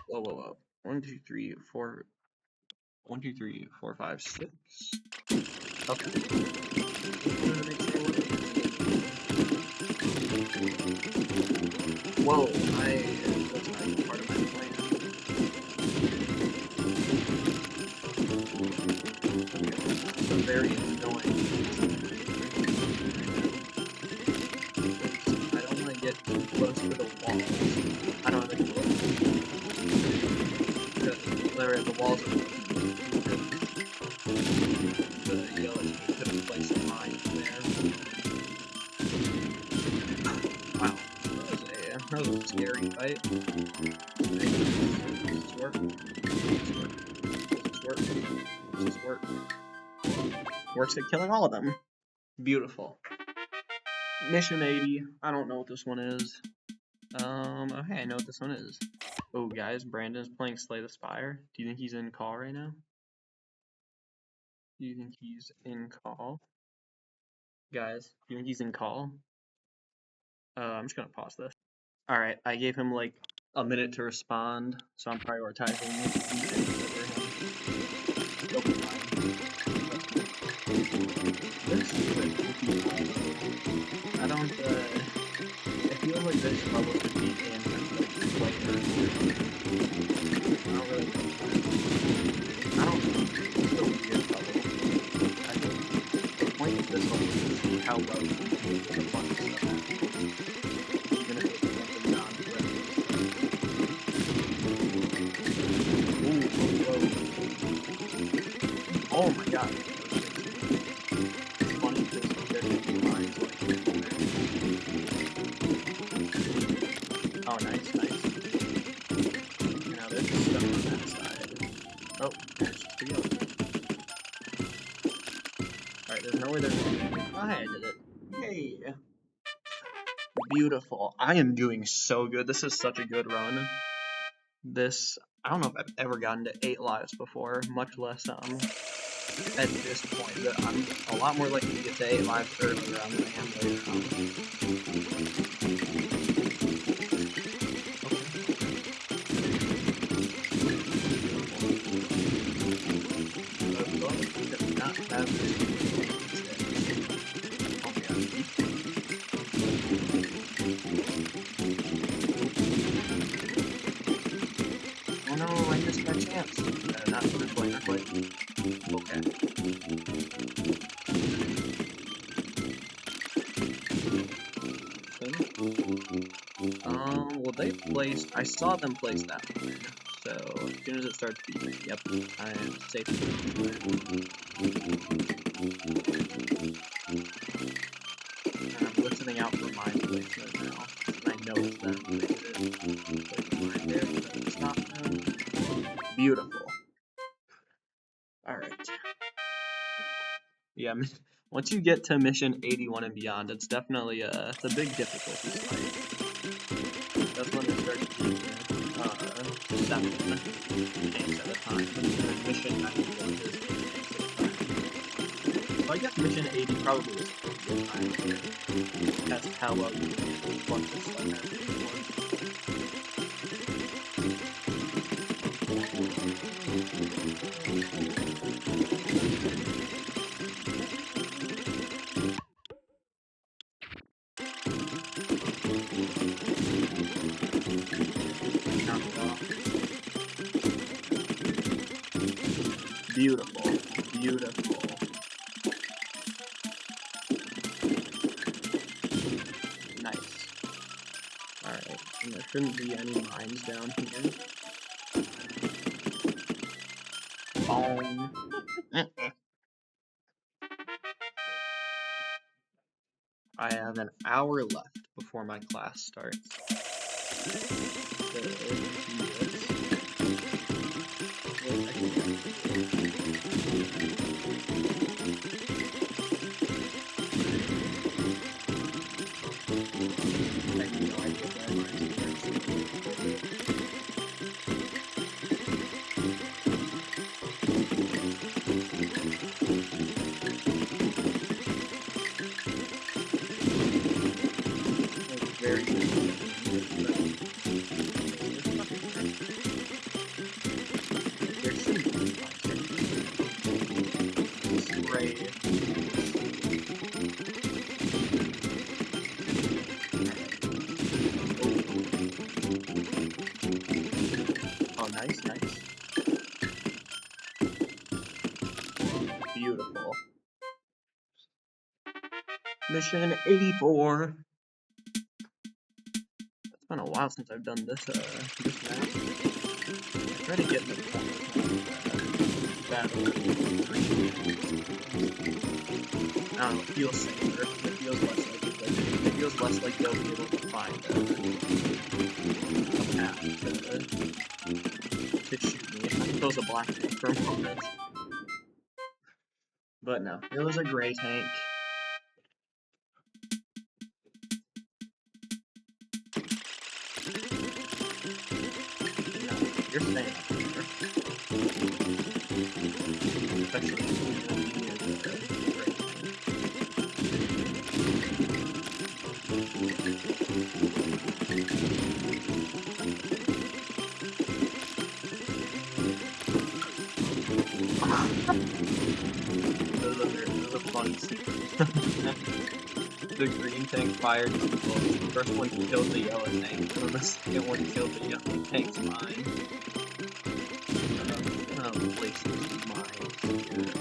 A: Whoa. 1, 2, 3, 4... 1, 2, 3, 4, 5, 6. Okay. Whoa, that's not even part of my plan. It's a very annoying. I don't want to get too close to the walls. I don't want to get close. Because the walls are the yellow could have placed a mine there. Wow, that was a scary fight. Does this work? Works at killing all of them. Beautiful. Mission 80. I don't know what this one is. Okay, I know what this one is. Oh, guys, Brandon's playing Slay the Spire. Do you think he's in call right now? Do you think he's in call? Guys, do you think he's in call? I'm just gonna pause this. Alright, I gave him like a minute to respond, so I'm prioritizing him. I don't, I feel like this level should be in like I don't really know. I don't know. It's a weird level. I think the point of this level is to see how well you can do the fun stuff. Even if it's something non-threatening. Ooh, oh my god. It's funny because there can be lines like this in there. Oh, nice. Now there's stuff on that side. Oh, there's 3 of them. Alright, there's no way there's anything. Oh, hey, I did it. Hey! Beautiful. I am doing so good. This is such a good run. I don't know if I've ever gotten to 8 lives before, much less at this point. But I'm a lot more likely to get to 8 lives earlier on than I am later on. Oh no, I missed my chance. Not quite. Okay. Well they placed, I saw them place that one, so as soon as it starts beeping, yep, I am safe. And I'm listening out for mine placement now, and I know it's them. Mine there, so stop them. Beautiful. Alright. Yeah, once you get to mission 81 and beyond, it's definitely it's a big difficulty spike. That's when it starts being 7 tanks at a time. And mission 91 is 8 tanks at a time. So I guess mission 80 probably is a pretty good time here. That's how well you can plug this stuff out before. Beautiful, beautiful. Nice. Alright, and there shouldn't be any mines down here. Boom. I have an hour left before my class starts. Very good. There should be spray. Oh, nice, nice. Beautiful. Mission 84. It's been a while since I've done this map. I try to get in the battle. I don't know, it feels safer. It feels less like they'll be able to find a path to shoot me. I think it was a black tank for a moment. But no, it was a gray tank. You're staying up here. Especially if you're going to be near the gray tank. Those are fun sequences. The green tank fired the bullets. The first one killed the yellow tank, and then the second one killed the yellow tank's mine. Place these mines here.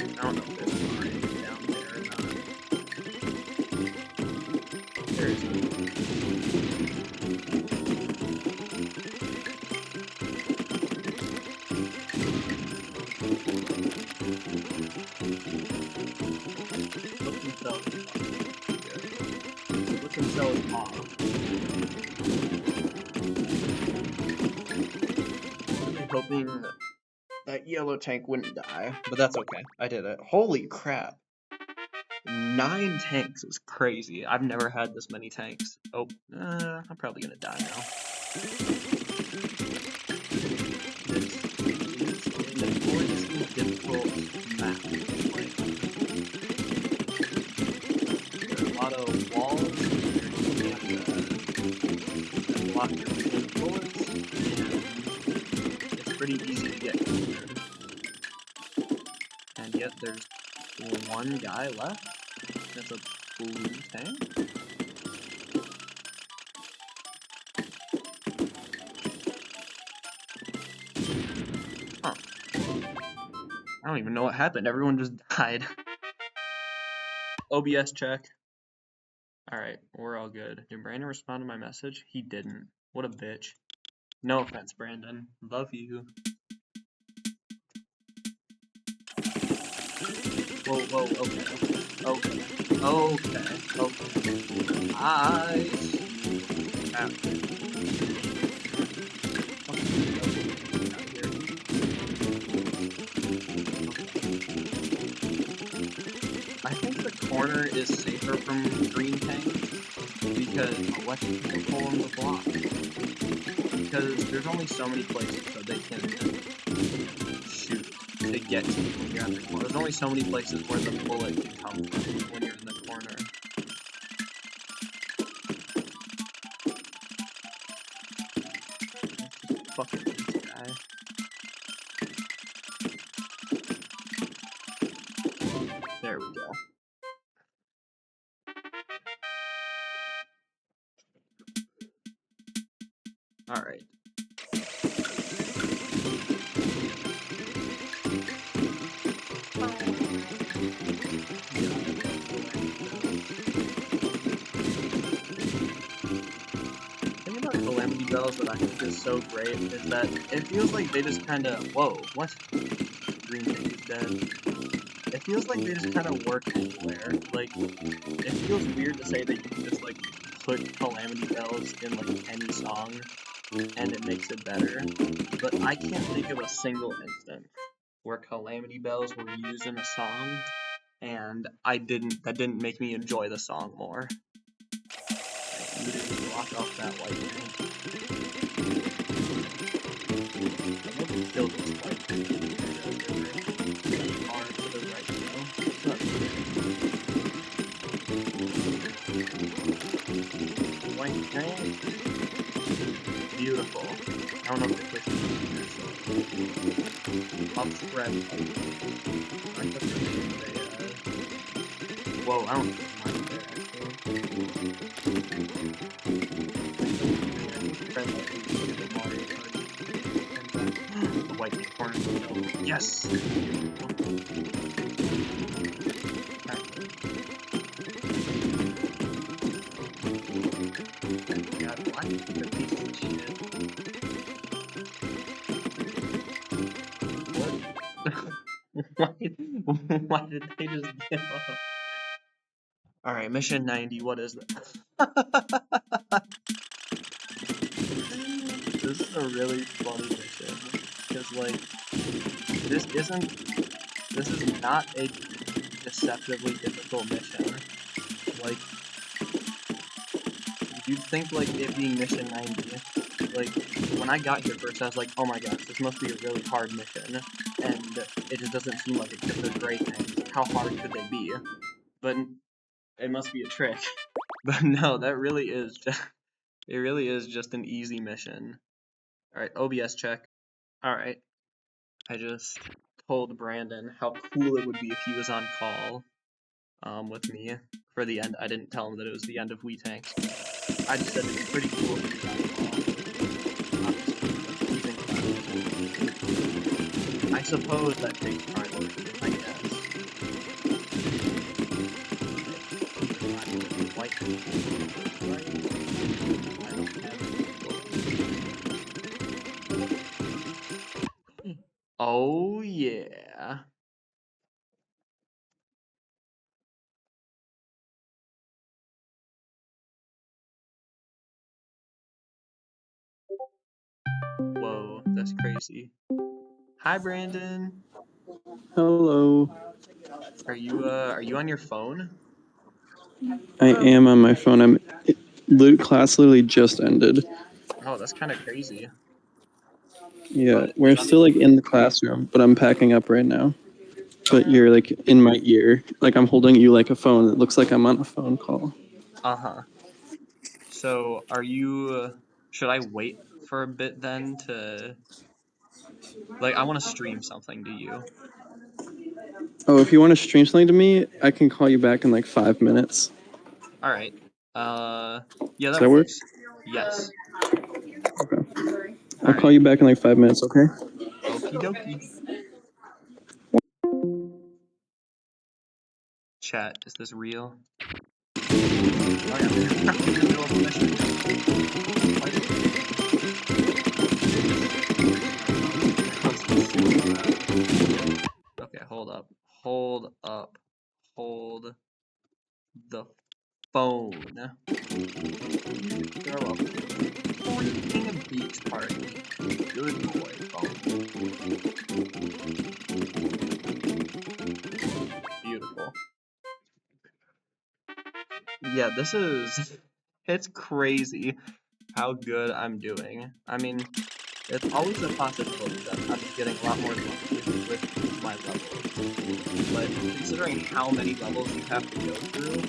A: I don't know if there's a mine down there or not. There is one. Look themselves off. Hoping that yellow tank wouldn't die, but that's okay. I did it. Holy crap. 9 tanks was crazy. I've never had this many tanks. Oh, I'm probably gonna die now. pretty easy to get captured. And yet there's one guy left. That's a blue tank. Huh. I don't even know what happened. Everyone just died. OBS check. Alright, we're all good. Did Brandon respond to my message? He didn't. What a bitch. No offense, Brandon. Love you. Whoa, okay. I think the corner is safer from green tanks because less people pull on the block. Because there's only so many places that they can shoot to get to when you're in the corner. There's only so many places where the bullet can come from when you're in the corner. Fucking this guy. There we go. Alright. Calamity Bells that I think is so great is that it feels like they just kind of what? Green tank is dead. It feels like they just kind of work anywhere. Like, it feels weird to say that you can just like put Calamity Bells in like any song and it makes it better. But I can't think of a single instance where Calamity Bells were used in a song and that didn't make me enjoy the song more. Immediately block off that white man. Kill this white man. Hard to the right now. White man. Beautiful. I don't know if they pushed me here, so I'll spread. Whoa, I don't mind there the white corner. Yes! God, why did the piece of shit? Why did they just give up? Alright, mission 90, what is that? This is a really funny mission. Because, like, this is not a deceptively difficult mission. Like, you'd think, like, it being mission 90, like, when I got here first, I was like, oh my gosh, this must be a really hard mission, and it just doesn't seem like it because they're gray things. How hard could they be? But it must be a trick. But no, it really is just an easy mission. Alright, OBS check. Alright, I just told Brandon how cool it would be if he was on call with me for the end. I didn't tell him that it was the end of Wii Tanks. I just said it'd be pretty cool if he was on call. I suppose that takes priority, I guess. Oh yeah. Whoa, that's crazy. Hi, Brandon.
B: Hello.
A: Are you on your phone?
B: I am on my phone. Class literally just ended.
A: Oh, that's kind of crazy.
B: Yeah,
A: But
B: we're
A: let me.
B: still like in the classroom, but I'm packing up right now. But you're like in my ear, like I'm holding you like a phone. It looks like I'm on a phone call.
A: Uh-huh. So, are you? Should I wait for a bit then to Like, I want to stream something to you.
B: Oh, if you want to stream something to me, I can call you back in like 5 minutes.
A: All right. Yeah,
B: Does
A: that
B: that work?
A: works. Yes.
B: Okay.
A: All
B: I'll call
A: right.
B: you back in like 5 minutes, okay?
A: Okie dokie. Chat, is this real? Oh yeah, I'm in the middle of a mission. Why is it? How's this super loud? Okay, hold up. Hold up. Hold the phone. You throw a freaking beach party. Good boy, phone. Beautiful. Yeah, this is... It's crazy how good I'm doing. I mean, it's always a possibility that I'm getting a lot more lucky with my levels. But considering how many levels you have to go through,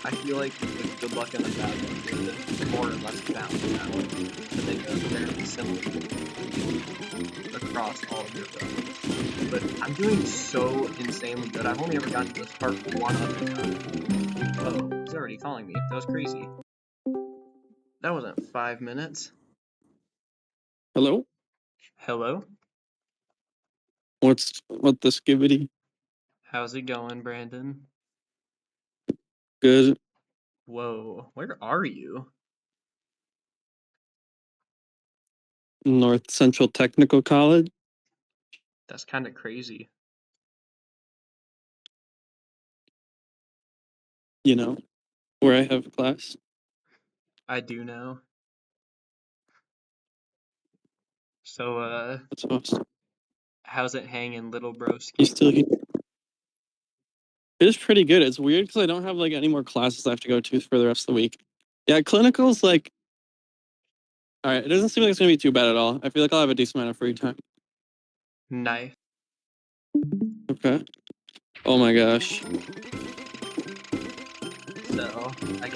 A: I feel like the good luck and the bad luck would more or less balance out to make a fairly simple across all of your runs. But I'm doing so insanely good. I've only ever gotten to this part one other time. Oh, he's already calling me. That was crazy. That wasn't 5 minutes.
B: Hello?
A: Hello?
B: What the skibbity?
A: How's it going, Brandon?
B: Good.
A: Whoa, where are you?
B: North Central Technical College.
A: That's kind of crazy.
B: You know, where I have class.
A: I do know. So,
B: That's awesome.
A: how's it hanging, little
B: You
A: broski?
B: still here? It is pretty good. It's weird because I don't have like any more classes I have to go to for the rest of the week. Yeah, clinicals like. All right, it doesn't seem like it's gonna be too bad at all. I feel like I'll have a decent amount of free time.
A: Nice.
B: Okay. Oh my gosh.
A: So, I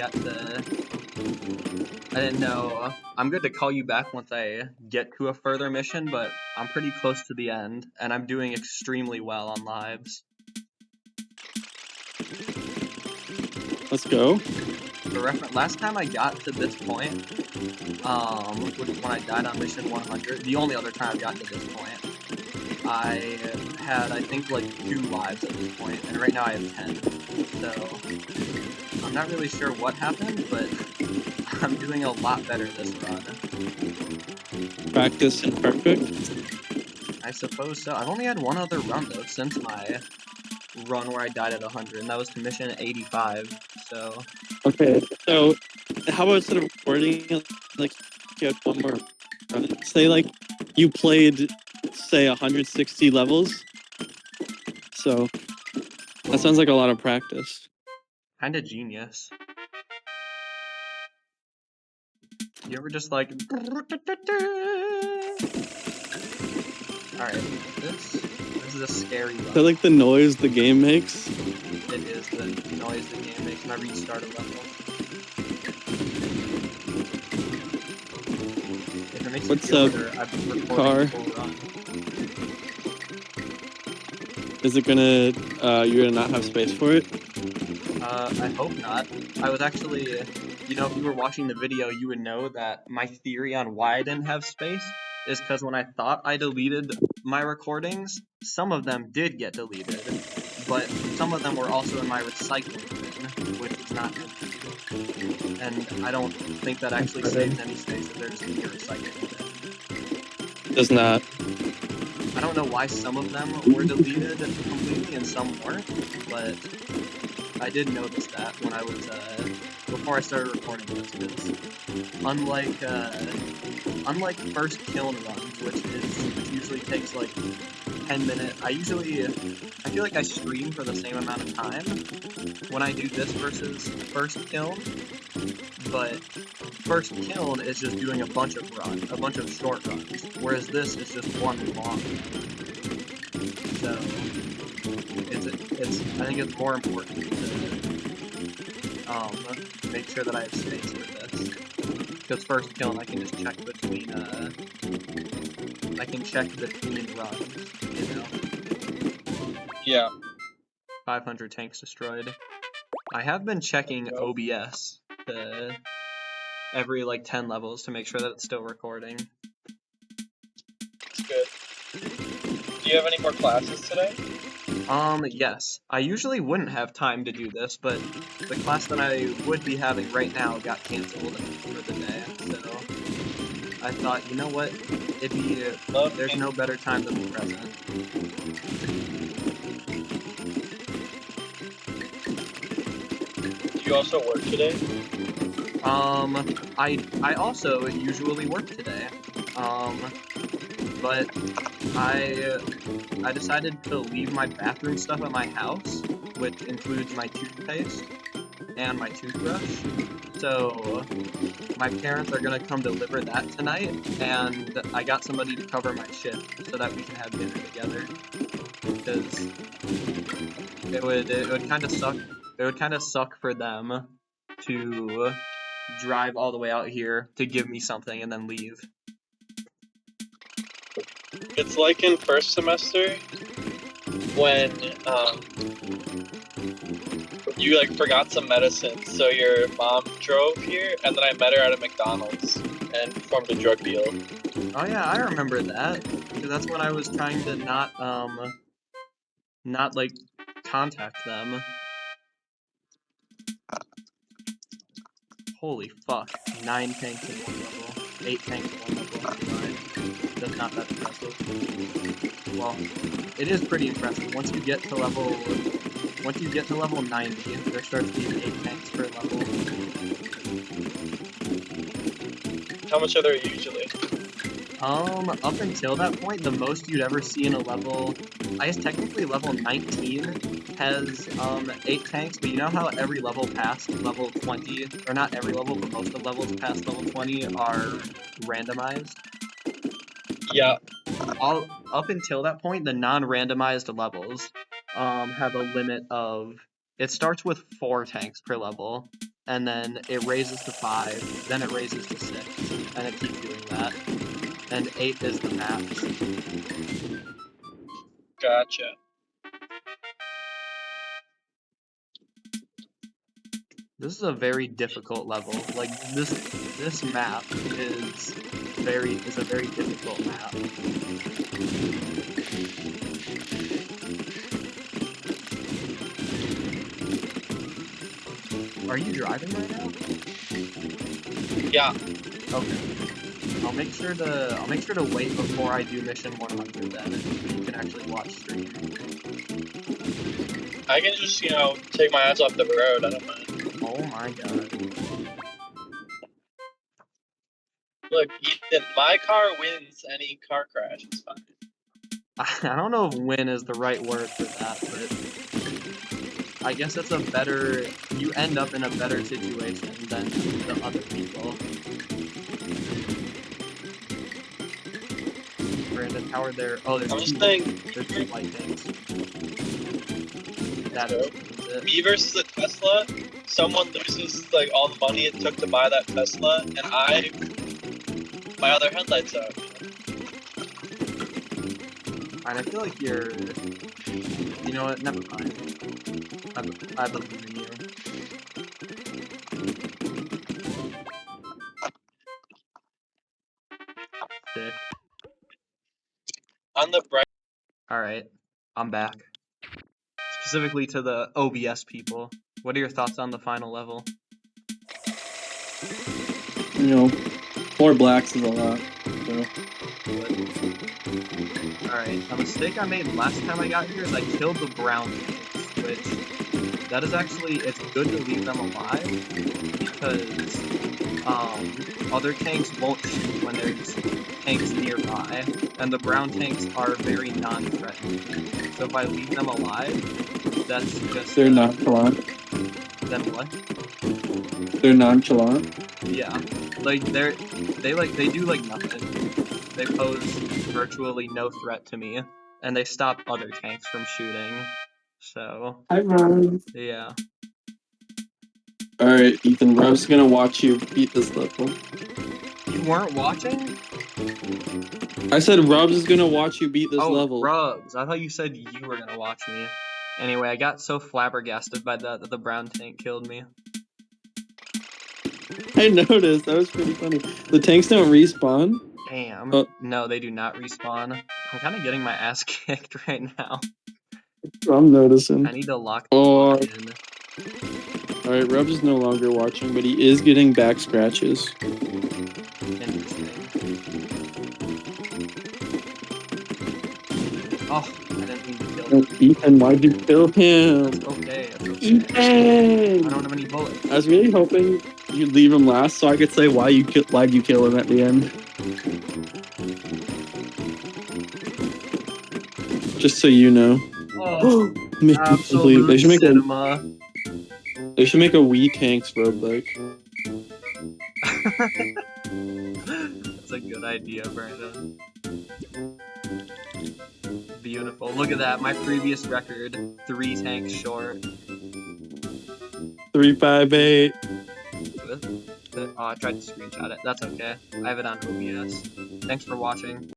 A: didn't know. I'm good to call you back once I get to a further mission, but I'm pretty close to the end, and I'm doing extremely well on lives.
B: Let's go.
A: For reference, last time I got to this point, which is when I died on mission 100, the only other time I've gotten to this point, I had, I think, like 2 lives at this point, and right now I have 10. So, I'm not really sure what happened, but I'm doing a lot better this run.
B: Practice and perfect.
A: I suppose so. I've only had one other run, though, since my run where I died at 100, and that was to mission 85, so...
B: Okay, so how about instead of recording it, like you had one more run? Say like you played, say 160 levels. So that sounds like a lot of practice.
A: Kinda genius. You ever just like... Alright, this is a scary
B: Is that
A: level.
B: like the noise the game makes?
A: It is the noise the game makes when I restart a level. If it makes you
B: What's
A: feel
B: up,
A: better, I've been recording
B: car?
A: the full run.
B: Is it gonna, you're gonna not have space for it?
A: I hope not. I was actually, you know, if you were watching the video, you would know that my theory on why I didn't have space is because when I thought I deleted my recordings, some of them did get deleted, but some of them were also in my recycling bin, which is not good. And I don't think that actually saves any space if they're just in your recycling bin.
B: Does not.
A: I don't know why some of them were deleted completely and some weren't, but I did notice that when I was, before I started recording this, because unlike first kiln runs, which usually takes like 10 minutes, I feel like I stream for the same amount of time when I do this versus first kiln, but first kiln is just doing a bunch of short runs, whereas this is just one long run. So, I think it's more important to make sure that I have space for this. Because first kiln I can just check between check between runs, you know.
C: Yeah.
A: 500 tanks destroyed. I have been checking OBS every like 10 levels to make sure that it's still recording.
C: It's good. Do you have any more classes today?
A: Yes. I usually wouldn't have time to do this, but the class that I would be having right now got canceled for the day, so I thought, you know what, there's no better time than the present.
C: Do you also work today?
A: I also usually work today, but I decided to leave my bathroom stuff at my house, which includes my toothpaste and my toothbrush. So my parents are gonna come deliver that tonight, and I got somebody to cover my shift so that we can have dinner together. Because it would kind of suck. It would kind of suck for them to drive all the way out here to give me something and then leave.
C: It's like in first semester when you like forgot some medicine, so your mom drove here, and then I met her at a McDonald's and formed a drug deal.
A: Oh yeah, I remember that. Because that's when I was trying to not like contact them. Holy fuck. 9 tanks in one level. 8 tanks in one level. Right. That's not that impressive. Well, it is pretty impressive. Once you get to level 90, there starts being 8 tanks per level.
C: How much are there usually?
A: Up until that point, the most you'd ever see in a level, I guess technically level 19 has 8 tanks, but you know how every level past level 20, or not every level, but most of the levels past level 20 are randomized?
C: Yeah.
A: Up until that point, the non-randomized levels have a limit of, it starts with 4 tanks per level, and then it raises to 5, then it raises to 6, and it keeps doing that. And 8 is the max.
C: Gotcha.
A: This is a very difficult level. Like this map is a very difficult map. Are you driving right now?
C: Yeah.
A: Okay. I'll make sure to wait before I do mission 100 then, and you can actually watch stream.
C: I can just, take my eyes off the road. I don't mind.
A: Oh my god.
C: Look, Ethan, my car wins any car crash. It's fine.
A: I don't know if win is the right word for that, but I guess it's you end up in a better situation than the other people. Brandon, how are there? Oh, there's two white things. That is it.
C: Me versus a Tesla, someone loses like all the money it took to buy that Tesla, and my other headlights out.
A: And I feel like you know what, never mind. I believe in you. Sick.
C: On the bright.
A: Alright, I'm back. Specifically to the OBS people. What are your thoughts on the final level?
B: 4 blacks is a lot. So.
A: Alright, a mistake I made last time I got here is I killed the brown tanks, which that is actually, it's good to leave them alive because other tanks won't shoot when there's tanks nearby, and the brown tanks are very non-threatening. So if I leave them alive, that's just...
B: They're nonchalant.
A: Then what?
B: They're nonchalant?
A: Yeah. Like, they do, like, nothing. They pose virtually no threat to me, and they stop other tanks from shooting. So...
B: Hi, Ron.
A: Yeah.
B: Alright, Ethan, I was gonna watch you beat this level.
A: You weren't watching?
B: I said Rubs is gonna watch you beat this
A: Oh,
B: level.
A: Rubs. I thought you said you were gonna watch me. Anyway, I got so flabbergasted by that the brown tank killed me.
B: I noticed. That was pretty funny. The tanks don't respawn.
A: Damn.
B: Oh.
A: No, they do not respawn. I'm kind of getting my ass kicked right now.
B: I'm noticing.
A: I need to lock
B: Oh.
A: in.
B: Alright, Rubs is no longer watching, but he is getting back scratches.
A: Interesting. Oh, I didn't mean to kill him.
B: Ethan, why'd you kill him?
A: It's okay. It's okay.
B: Ethan!
A: I don't have any bullets.
B: I was really hoping you'd leave him last so I could say why'd you kill him at the end. Just so you know.
A: Oh,
B: Mission
A: absolute
B: complete. They should make a Wii Tanks roguelike.
A: That's a good idea, Brandon. Beautiful. Look at that. My previous record, 3 tanks short.
B: 358.
A: Oh, I tried to screenshot it. That's okay. I have it on OBS. Thanks for watching.